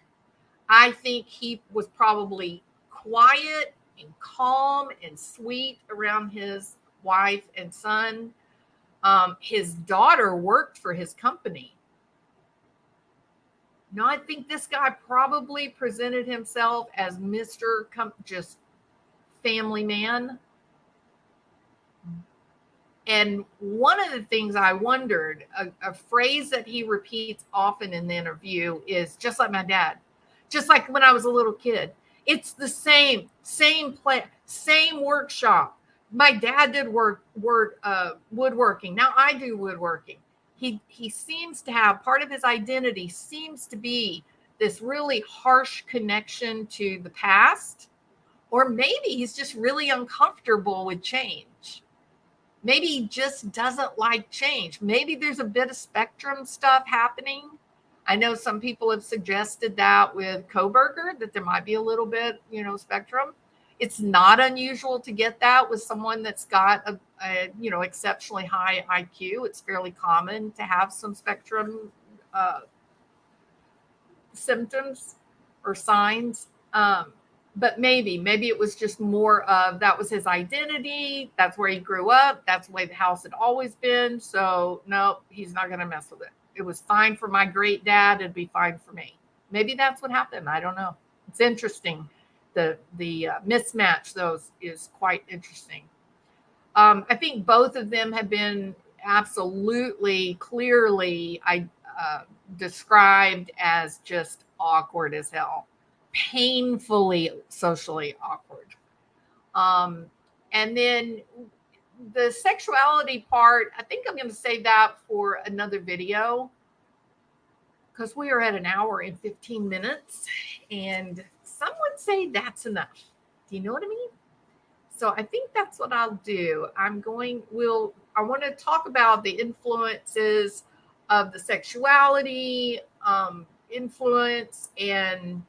I think he was probably quiet and calm and sweet around his wife and son. His daughter worked for his company. No, I think this guy probably presented himself as Mr. Just family man. And one of the things I wondered, a phrase that he repeats often in the interview is just like my dad, just like when I was a little kid. It's the same plan, same workshop. My dad did woodworking. Now I do woodworking. He seems to have part of his identity seems to be this really harsh connection to the past, or maybe he's just really uncomfortable with change. Maybe he just doesn't like change. Maybe there's a bit of spectrum stuff happening. I know some people have suggested that with Kohberger, that there might be a little bit, spectrum. It's not unusual to get that with someone that's got a exceptionally high IQ. It's fairly common to have some spectrum symptoms or signs. But maybe it was just more of that was his identity. That's where he grew up. That's the way the house had always been. So no, he's not going to mess with it. It was fine for my great dad. It'd be fine for me. Maybe that's what happened. I don't know. It's interesting. The mismatch, though, is quite interesting. I think both of them have been absolutely clearly described as just awkward as hell. painfully socially awkward. And then the sexuality part, I think I'm going to save that for another video because we are at an hour and 15 minutes. And some would say that's enough. Do you know what I mean? So I think that's what I'll do. I want to talk about the influences of the sexuality, influence, and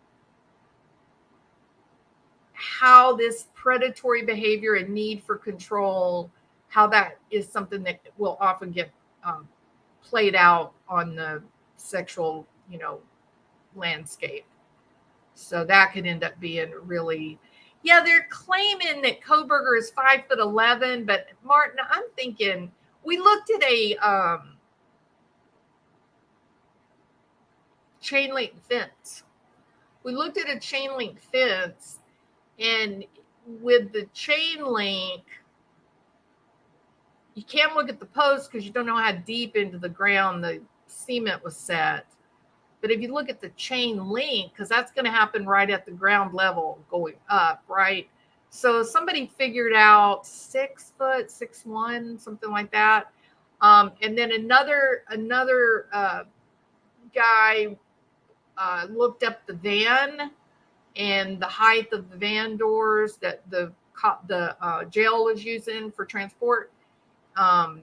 how this predatory behavior and need for control, how that is something that will often get played out on the sexual, landscape. So that could end up being really, yeah, they're claiming that Kohberger is 5'11", but Martin, I'm thinking we looked at a chain link fence. We looked at a chain link fence, and with the chain link, you can't look at the post because you don't know how deep into the ground the cement was set. But if you look at the chain link, because that's going to happen right at the ground level going up, right? So somebody figured out 6 foot, 6'1", something like that. And then another guy looked up the van and the height of the van doors that the jail was using for transport. And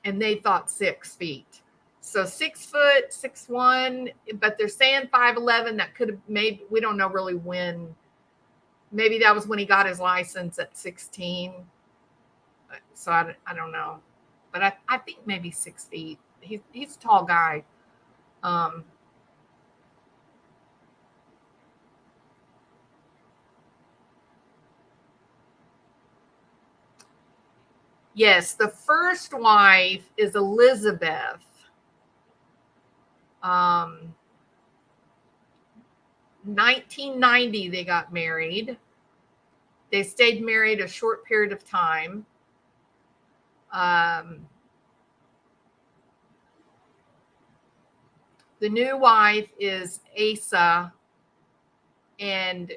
they thought 6 feet. So 6 foot, 6'1", but they're saying 5'11". That could have maybe, we don't know really when. Maybe that was when he got his license at 16. So I don't know. But I think maybe 6 feet. He's a tall guy. Yes, the first wife is Elizabeth. 1990, they got married. They stayed married a short period of time. The new wife is Asa, and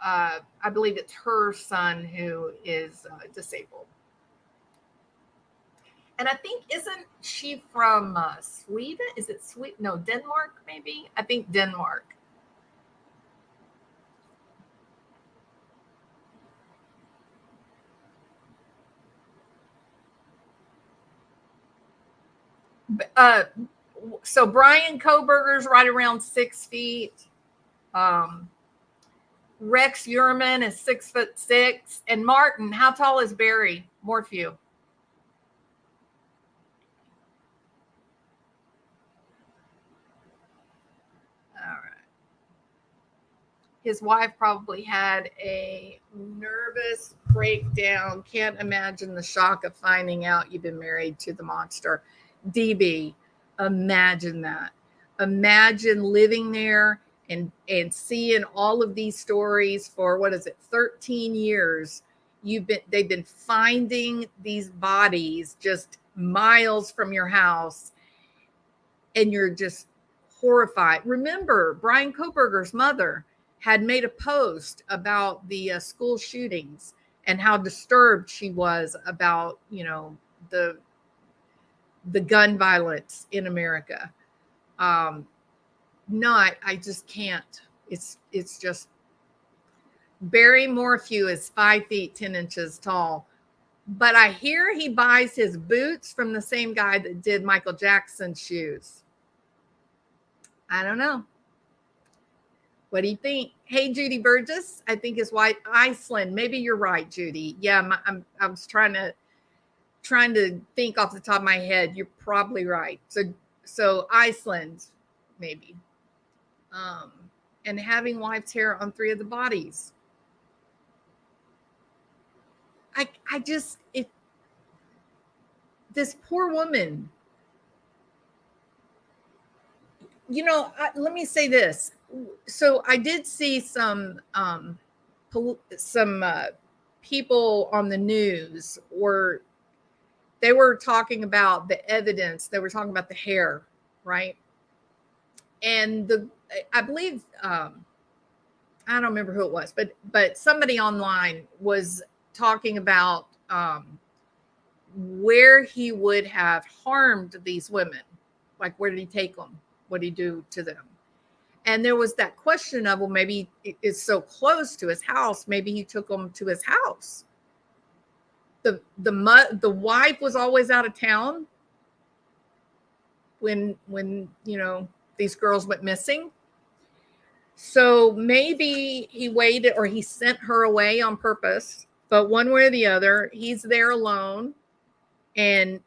I believe it's her son who is disabled. And I think, isn't she from Sweden? Is it Sweden? No, Denmark, maybe? I think Denmark. So Brian Kohberger's right around 6 feet. Rex Heuermann is 6'6". And Martin, how tall is Barry Morphew? All right. His wife probably had a nervous breakdown. Can't imagine the shock of finding out you've been married to the monster. DB, imagine that. Imagine living there and seeing all of these stories for, 13 years. They've been finding these bodies just miles from your house, and you're just horrified. Remember, Brian Kohberger's mother had made a post about the school shootings and how disturbed she was about, the gun violence in America. No, I just can't. It's just, Barry Morphew is 5 feet 10 inches tall, but I hear he buys his boots from the same guy that did Michael Jackson's shoes. I don't know. What do you think? Hey, Judy Burgess, I think is white Iceland. Maybe you're right, Judy. Yeah, I was trying to think off the top of my head. You're probably right. So Iceland, maybe. And having wife's hair on 3 of the bodies. This poor woman. Let me say this. So I did see some people on the news, or they were talking about the evidence. They were talking about the hair, right? And I believe I don't remember who it was, but somebody online was talking about where he would have harmed these women. Like, where did he take them? What did he do to them? And there was that question of, well, maybe it's so close to his house. Maybe he took them to his house. The wife was always out of town when these girls went missing. So maybe he waited, or he sent her away on purpose. But one way or the other, he's there alone, and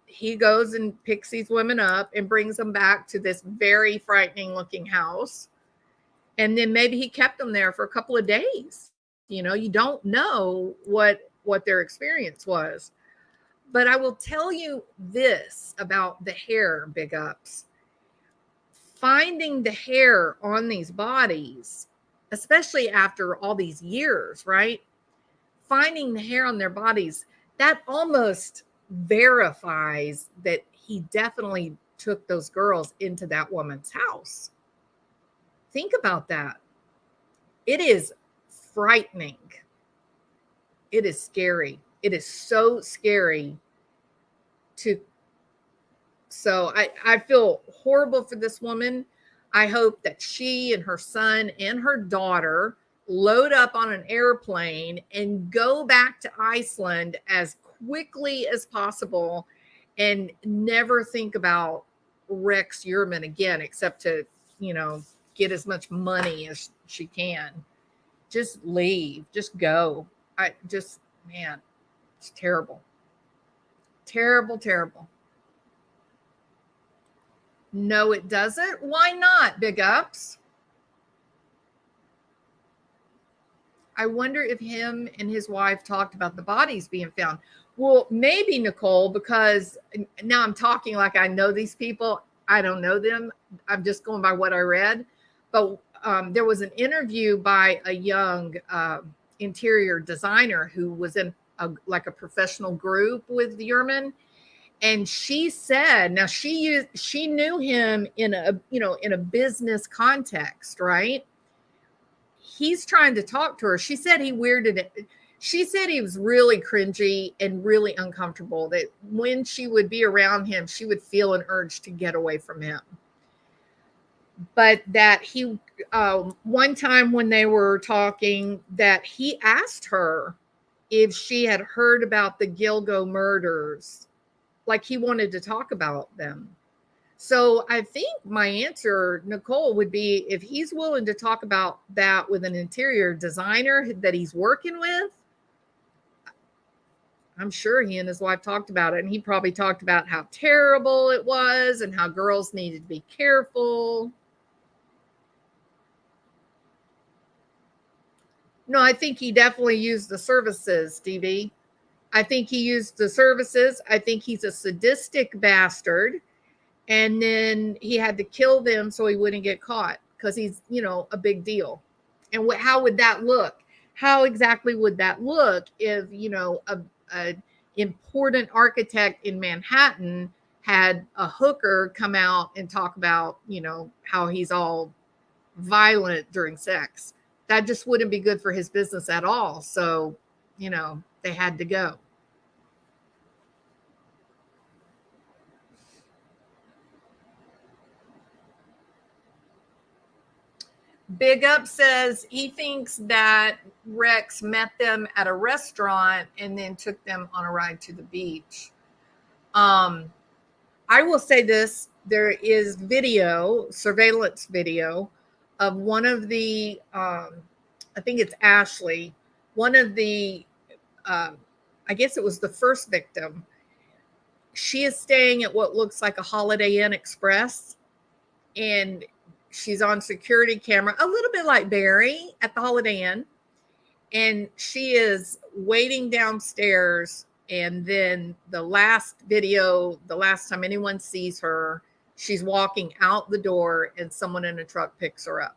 he goes and picks these women up and brings them back to this very frightening looking house. And then maybe he kept them there for a couple of days. You don't know what their experience was. But I will tell you this about the hair, Big Ups. Finding the hair on these bodies, especially after all these years, right? Finding the hair on their bodies, that almost verifies that he definitely took those girls into that woman's house. Think about that. It is frightening. It is scary. It is so scary so I feel horrible for this woman. I hope that she and her son and her daughter load up on an airplane and go back to Iceland as quickly as possible and never think about Rex Heuermann again, except to, get as much money as she can. Just leave. Just go. Man, it's terrible. Terrible, terrible. No, it doesn't. Why not, Big Ups? I wonder if him and his wife talked about the bodies being found. Well, maybe, Nicole, because now I'm talking like I know these people. I don't know them. I'm just going by what I read. But there was an interview by a young interior designer who was in a professional group with Heuermann. And she said, now she knew him in a business context, right? He's trying to talk to her. She said he weirded it. She said he was really cringy and really uncomfortable, that when she would be around him, she would feel an urge to get away from him. But that he, one time when they were talking, that he asked her if she had heard about the Gilgo murders. Like, he wanted to talk about them. So I think my answer, Nicole, would be, if he's willing to talk about that with an interior designer that he's working with, I'm sure he and his wife talked about it. And he probably talked about how terrible it was and how girls needed to be careful. No, I think he definitely used the services, Stevie. I think he used the services. I think he's a sadistic bastard. And then he had to kill them so he wouldn't get caught, because he's, a big deal. And how would that look? How exactly would that look if, a important architect in Manhattan had a hooker come out and talk about, how he's all violent during sex? That just wouldn't be good for his business at all. So, they had to go. Big Up says he thinks that Rex met them at a restaurant and then took them on a ride to the beach. I will say this. There is surveillance video of one of the, I think it's Ashley, one of the, I guess it was the first victim. She is staying at what looks like a Holiday Inn Express, and she's on security camera, a little bit like Barry at the Holiday Inn. And she is waiting downstairs. And then the last video, the last time anyone sees her, she's walking out the door and someone in a truck picks her up.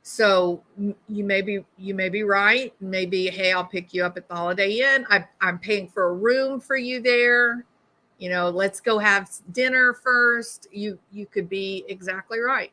So you may be right. Maybe, hey, I'll pick you up at the Holiday Inn. I'm paying for a room for you there. Let's go have dinner first. You could be exactly right.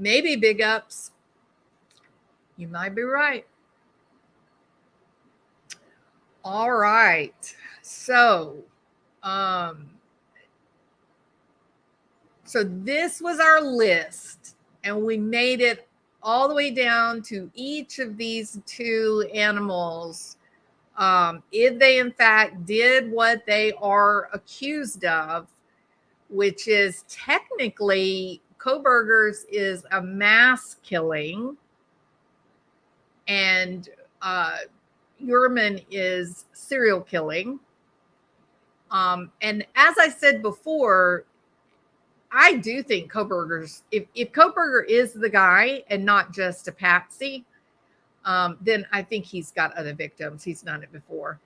Maybe, big ups. You might be right. All right. So, so this was our list, and we made it all the way down to each of these two animals. If they in fact did what they are accused of, which is technically Kohberger's is a mass killing, and Heuermann is serial killing. And as I said before, I do think Kohberger's, if Kohberger is the guy and not just a patsy, then I think he's got other victims. He's done it before.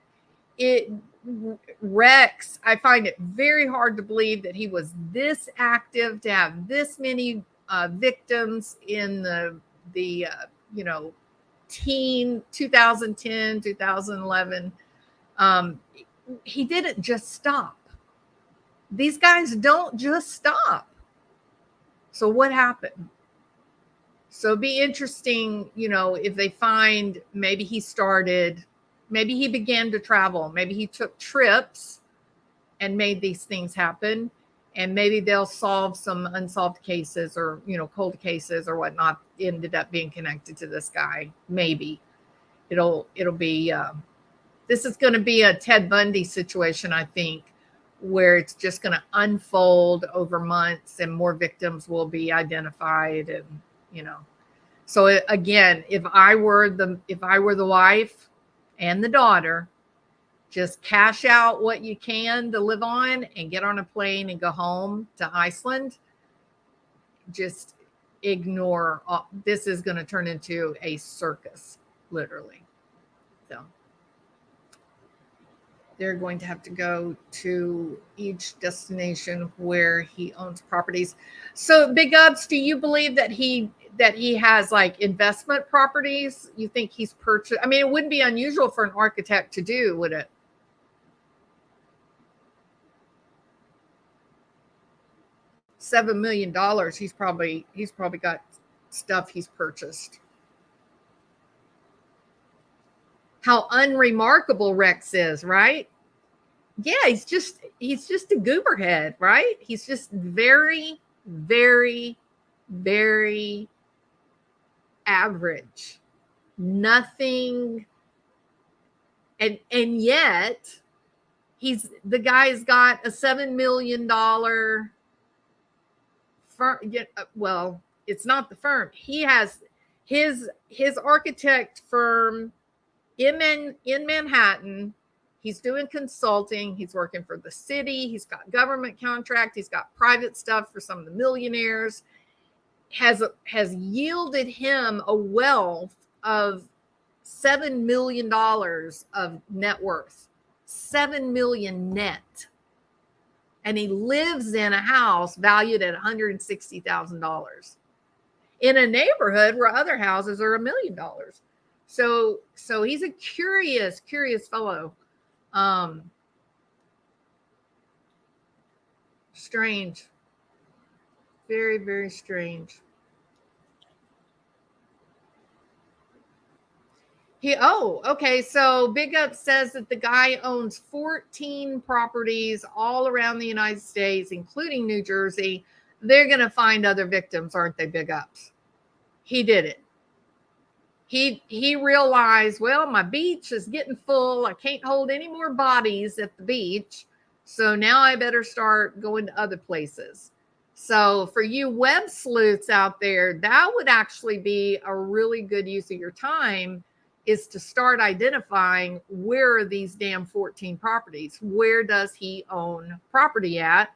Rex, I find it very hard to believe that he was this active to have this many victims in the 2010, 2011. He didn't just stop. These guys don't just stop. So what happened? So it'd be interesting, if they find maybe he began to travel, maybe he took trips and made these things happen, and maybe they'll solve some unsolved cases or, cold cases or whatnot, ended up being connected to this guy. Maybe it'll be, this is going to be a Ted Bundy situation, I think, where it's just going to unfold over months and more victims will be identified. And, so again, if I were the wife and the daughter, just cash out what you can to live on and get on a plane and go home to Iceland. Just ignore this is going to turn into a circus, literally. So they're going to have to go to each destination where he owns properties. So, big ups, do you believe that he has like investment properties? You think he's purchased? I mean, it wouldn't be unusual for an architect to do, would it? $7 million. He's probably got stuff he's purchased. How unremarkable Rex is, right? Yeah, he's just a goober head, right? He's just very, very, very average. Nothing. And yet the guy's got a $7 million firm. Well, it's not the firm. He has his architect firm in Manhattan. He's doing consulting. He's working for the city. He's got government contract. He's got private stuff for some of the millionaires. Has yielded him a wealth of $7 million of net worth. 7 million net. And he lives in a house valued at $160,000 in a neighborhood where other houses are $1 million. So he's a curious fellow. Strange. Very, very strange. Okay. So Big Up says that the guy owns 14 properties all around the United States, including New Jersey. They're going to find other victims, aren't they, Big Ups? He did it. He realized, well, my beach is getting full. I can't hold any more bodies at the beach. So now I better start going to other places. So for you web sleuths out there, that would actually be a really good use of your time, is to start identifying where are these damn 14 properties? Where does he own property at?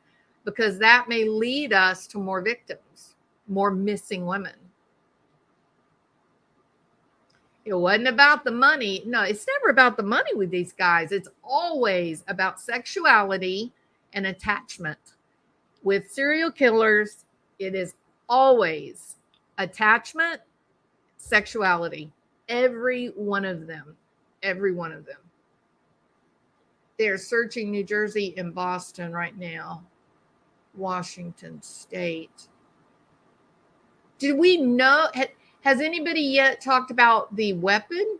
Because that may lead us to more victims, more missing women. It wasn't about the money. No, it's never about the money with these guys. It's always about sexuality and attachment. With serial killers, it is always attachment, sexuality. Every one of them. Every one of them. They're searching New Jersey and Boston right now. Washington State. Do we know? Has anybody yet talked about the weapon?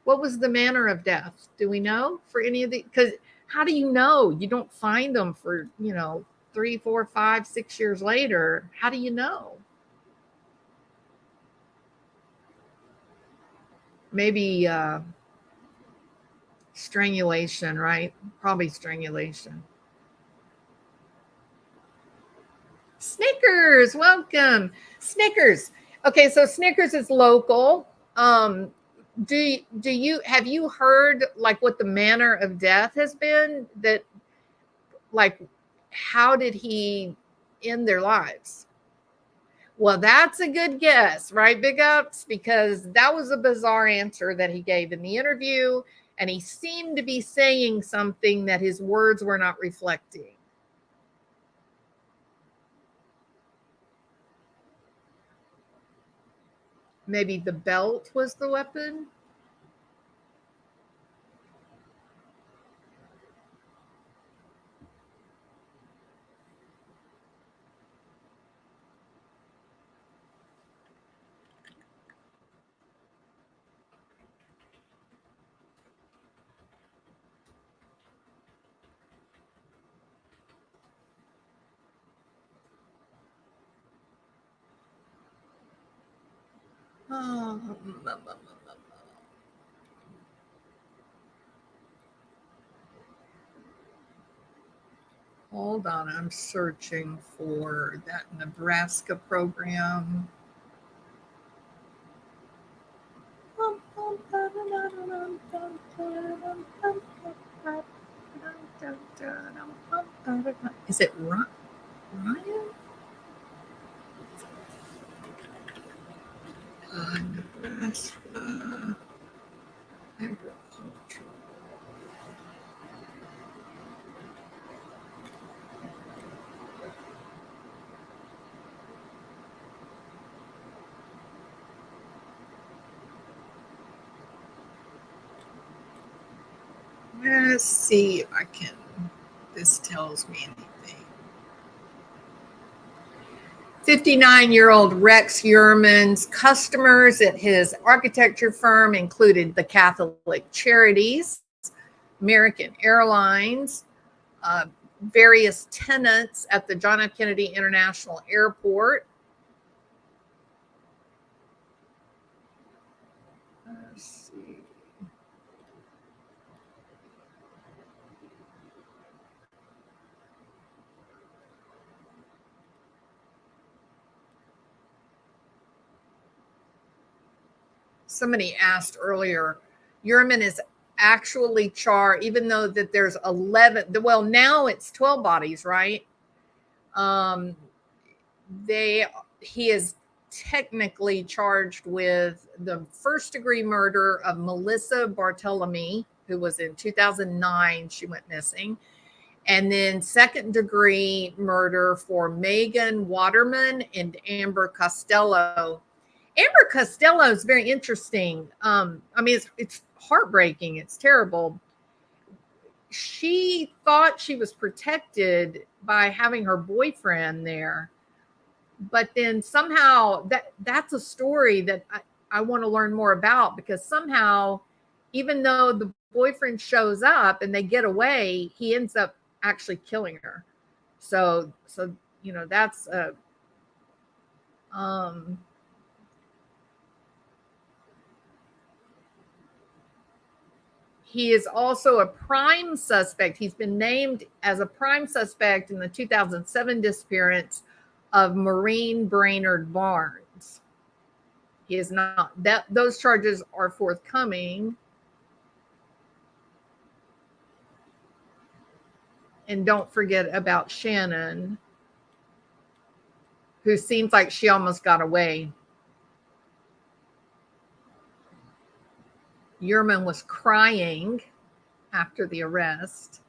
What was the manner of death? Do we know for any of the? Because how do you know? You don't find them for 3, 4, 5, 6 years later. How do you know? Maybe strangulation, right? Probably strangulation. Snickers, welcome. Snickers. Okay, so Snickers is local. Do you have you heard like what the manner of death has been? That like how did he end their lives? Well, that's a good guess, right? Big ups, because that was a bizarre answer that he gave in the interview, and he seemed to be saying something that his words were not reflecting. Maybe the belt was the weapon. Oh, hold on, I'm searching for that Nebraska program. Is it Ryan? Nebraska agriculture. Let's see if I can. This tells me anything. 59-year-old Rex Heuermann's customers at his architecture firm included the Catholic Charities, American Airlines, various tenants at the John F. Kennedy International Airport. Let's see. Somebody asked earlier, Heuermann is actually charged, even though that there's 11, well, now it's 12 bodies, right? He is technically charged with the first degree murder of Melissa Barthelemy, who was in 2009, she went missing. And then second degree murder for Megan Waterman and Amber Costello. Amber Costello is very interesting. I mean, it's heartbreaking. It's terrible. She thought she was protected by having her boyfriend there, but then somehow that's a story that I want to learn more about, because somehow, even though the boyfriend shows up and they get away, he ends up actually killing her. So that's he is also a prime suspect. He's been named as a prime suspect in the 2007 disappearance of Maureen Brainerd Barnes. He is not. Those charges are forthcoming. And don't forget about Shannon, who seems like she almost got away. Heuermann was crying after the arrest.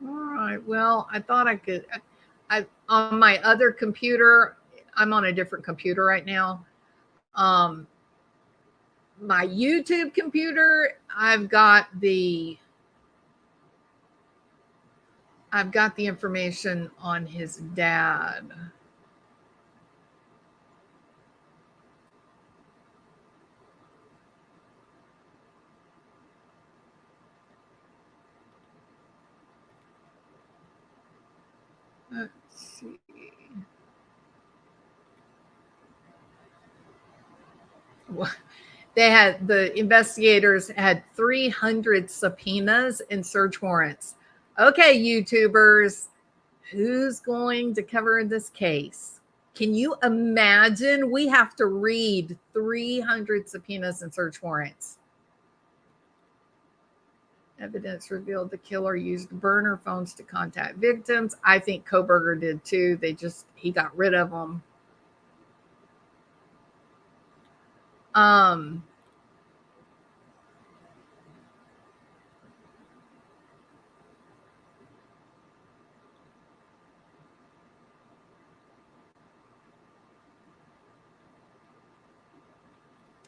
All right. Well, I thought I could. On my other computer, I'm on a different computer right now. My YouTube computer, I've got the I've got the information on his dad. Let's see. The investigators had 300 subpoenas and search warrants. Okay, YouTubers, who's going to cover this case? Can you imagine? We have to read 300 subpoenas and search warrants. Evidence revealed the killer used burner phones to contact victims. I think Kohberger did too. He got rid of them.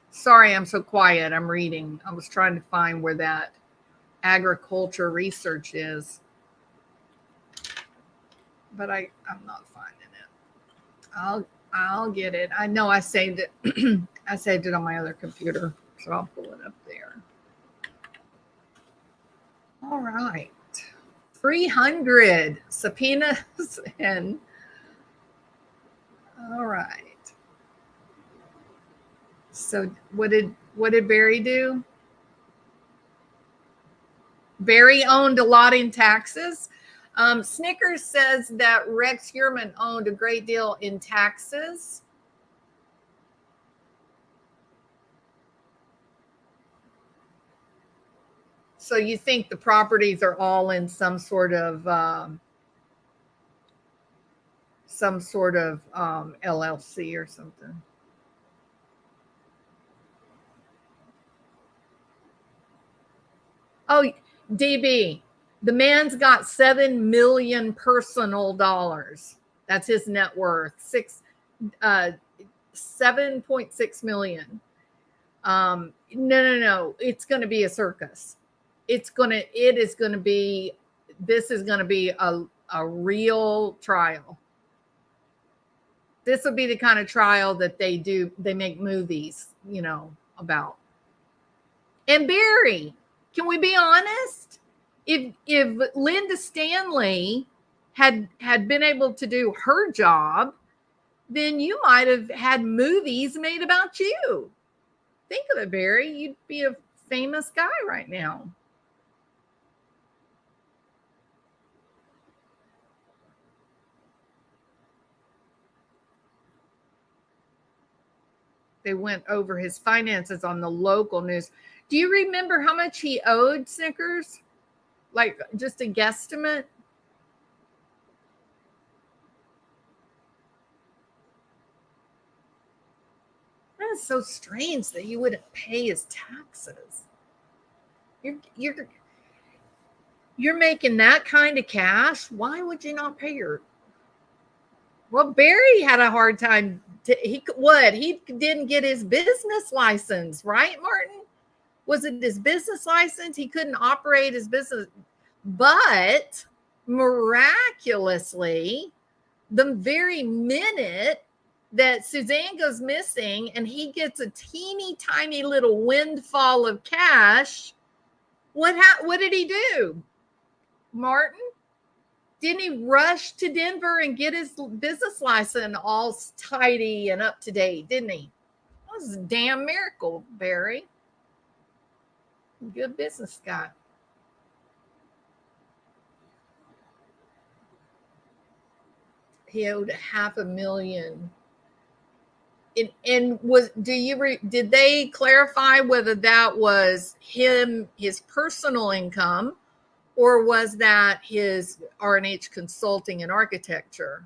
Sorry, I'm so quiet. I'm reading. I was trying to find where that agriculture research is, but I'm not finding it. I'll get it. I know I saved it. I saved it on my other computer, so I'll pull it up there. All right. 300 subpoenas and all right. So what did Barry do? Barry owned a lot in taxes. Snickers says that Rex Heuermann owned a great deal in taxes. So you think the properties are all in some sort of LLC or something? Oh, DB, the man's got 7 million personal dollars. That's his net worth. 7.6 million. No. It's going to be a circus. This is going to be a real trial. This will be the kind of trial that they make movies, about. And Barry, can we be honest? If Linda Stanley had been able to do her job, then you might have had movies made about you. Think of it, Barry. You'd be a famous guy right now. They went over his finances on the local news. Do you remember how much he owed, Snickers? Like just a guesstimate? That is so strange that you wouldn't pay his taxes. You're making that kind of cash. Why would you not pay your? Well, Barry had a hard time. He didn't get his business license, right, Martin? Was it his business license? He couldn't operate his business, but miraculously, the very minute that Suzanne goes missing and he gets a teeny tiny little windfall of cash, what did he do, Martin? Didn't he rush to Denver and get his business license all tidy and up to date? Didn't he? That was a damn miracle, Barry. Good business guy. He owed $500,000. Did they clarify whether that was his personal income, or was that his R&H consulting and architecture?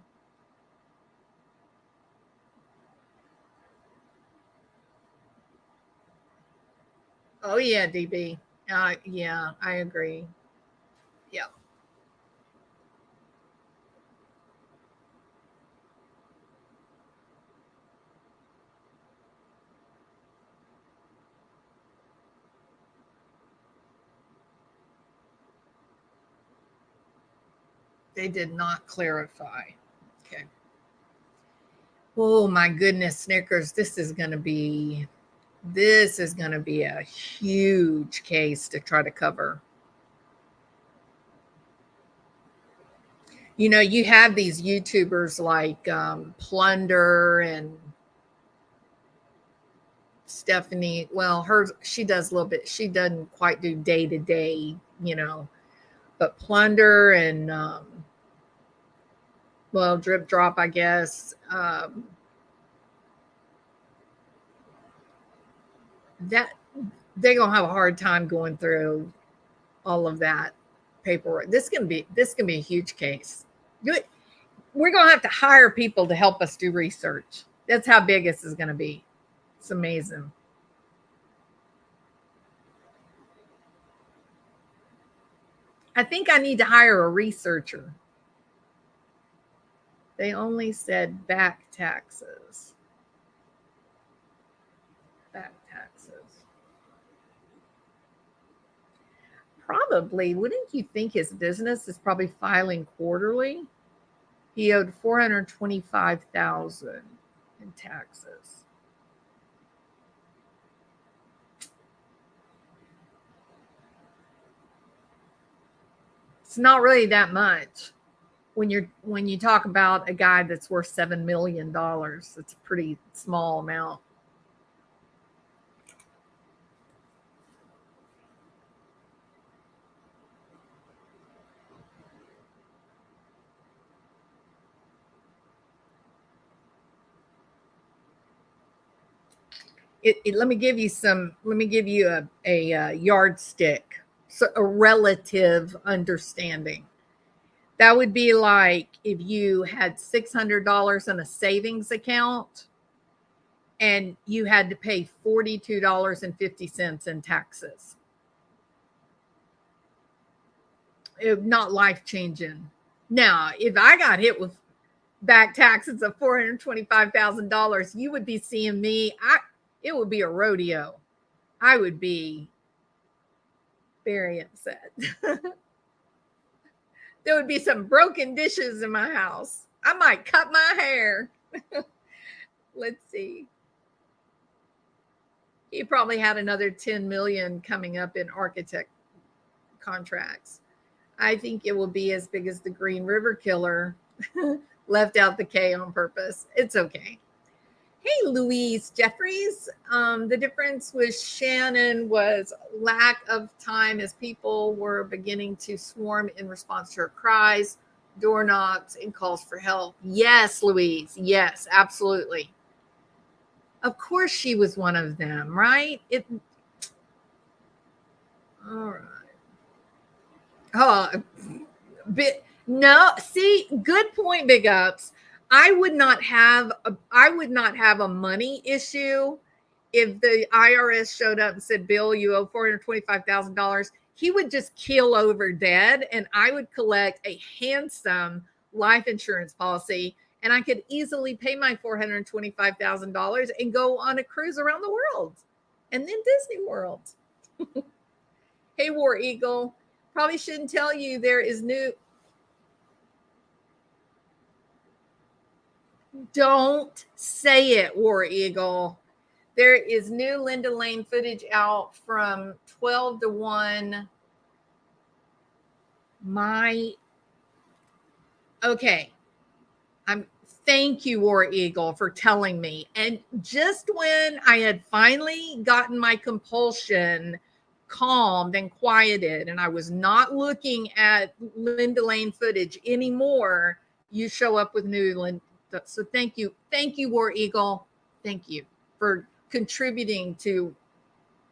Oh yeah, DB. Yeah, I agree. Yeah. They did not clarify. Okay. Oh my goodness, Snickers. This is going to be a huge case to try to cover. You know, you have these YouTubers like Plunder and Stephanie. Well, she does a little bit. She doesn't quite do day to day, you know, but Plunder and well, Drip Drop, I guess. That they're gonna have a hard time going through all of that paperwork. This can be a huge case. We're gonna have to hire people to help us do research. That's how big this is gonna be. It's amazing. I think I need to hire a researcher. They only said back taxes. Back taxes. Probably, wouldn't you think his business is probably filing quarterly? He owed $425,000 in taxes. It's not really that much when you talk about a guy that's worth $7 million. It's a pretty small amount. Let me give you a yardstick, so a relative understanding. That would be like if you had $600 in a savings account and you had to pay $42.50 in taxes. Not life changing. Now, if I got hit with back taxes of $425,000, you would be seeing me. It would be a rodeo. I would be very upset. There would be some broken dishes in my house. I might cut my hair. Let's see. He probably had another 10 million coming up in architect contracts. I think it will be as big as the Green River Killer. Left out the K on purpose. It's okay. Hey, Louise Jeffries. The difference with Shannon was lack of time as people were beginning to swarm in response to her cries, door knocks, and calls for help. Yes, Louise. Yes, absolutely. Of course she was one of them, right? All right. Oh, no, see, good point, Big Ups. I would not have a money issue if the IRS showed up and said, Bill, you owe $425,000. He would just keel over dead, and I would collect a handsome life insurance policy, and I could easily pay my $425,000 and go on a cruise around the world, and then Disney World. Hey, War Eagle, probably shouldn't tell you there is new. Don't say it, War Eagle. There is new Linda Lane footage out from 12 to 1. Okay. Thank you, War Eagle, for telling me. And just when I had finally gotten my compulsion calmed and quieted, and I was not looking at Linda Lane footage anymore, you show up with new Linda. So thank you, War Eagle. Thank you for contributing to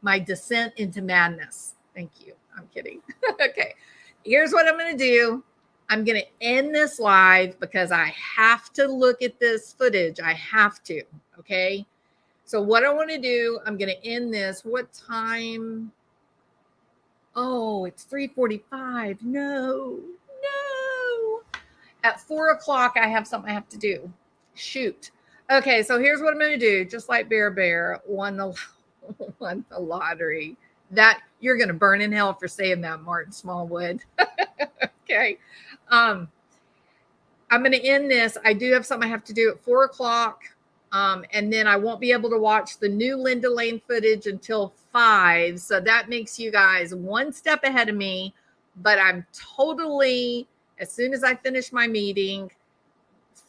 my descent into madness. Thank you. I'm kidding. Okay, here's what I'm going to do. I'm going to end this live because I have to look at this footage. I have to. Okay. So what I want to do, I'm going to end this. What time? Oh, it's 3:45. No. At 4:00, I have something I have to do. Shoot. Okay. So here's what I'm going to do. Just like Bear won the lottery. That you're going to burn in hell for saying that, Martin Smallwood. Okay. I'm going to end this. I do have something I have to do at 4 o'clock. And then I won't be able to watch the new Linda Lane footage until 5. So that makes you guys one step ahead of me. But I'm totally, as soon as I finish my meeting,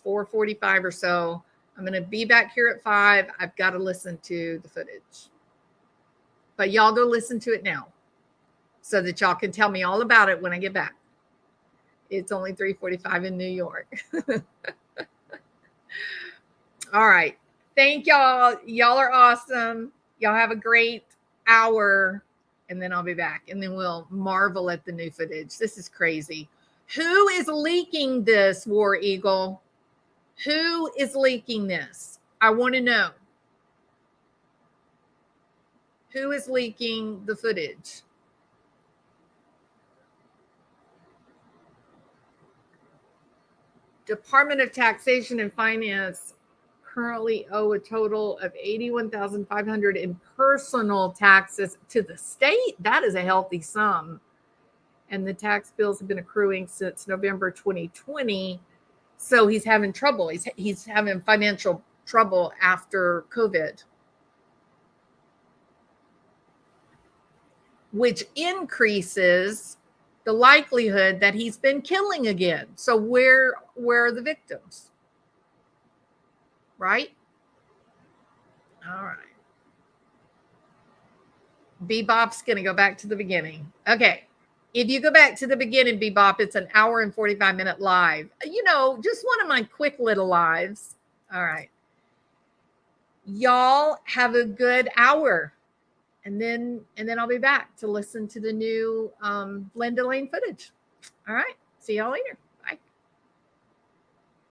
4:45 or so, I'm going to be back here at 5. I've got to listen to the footage. But y'all go listen to it now so that y'all can tell me all about it when I get back. It's only 3:45 in New York. All right. Thank y'all. Y'all are awesome. Y'all have a great hour. And then I'll be back. And then we'll marvel at the new footage. This is crazy. Who is leaking this, War Eagle? Who is leaking this? I want to know. Who is leaking the footage? Department of Taxation and Finance currently owe a total of $81,500 in personal taxes to the state. That is a healthy sum. And the tax bills have been accruing since November 2020. So he's having trouble. He's having financial trouble after COVID, which increases the likelihood that he's been killing again. So where are the victims? Right? All right. Bebop's going to go back to the beginning. Okay. If you go back to the beginning, Bebop, it's an hour and 45-minute live. You know, just one of my quick little lives. All right. Y'all have a good hour. And then I'll be back to listen to the new Linda Lane footage. All right. See y'all later.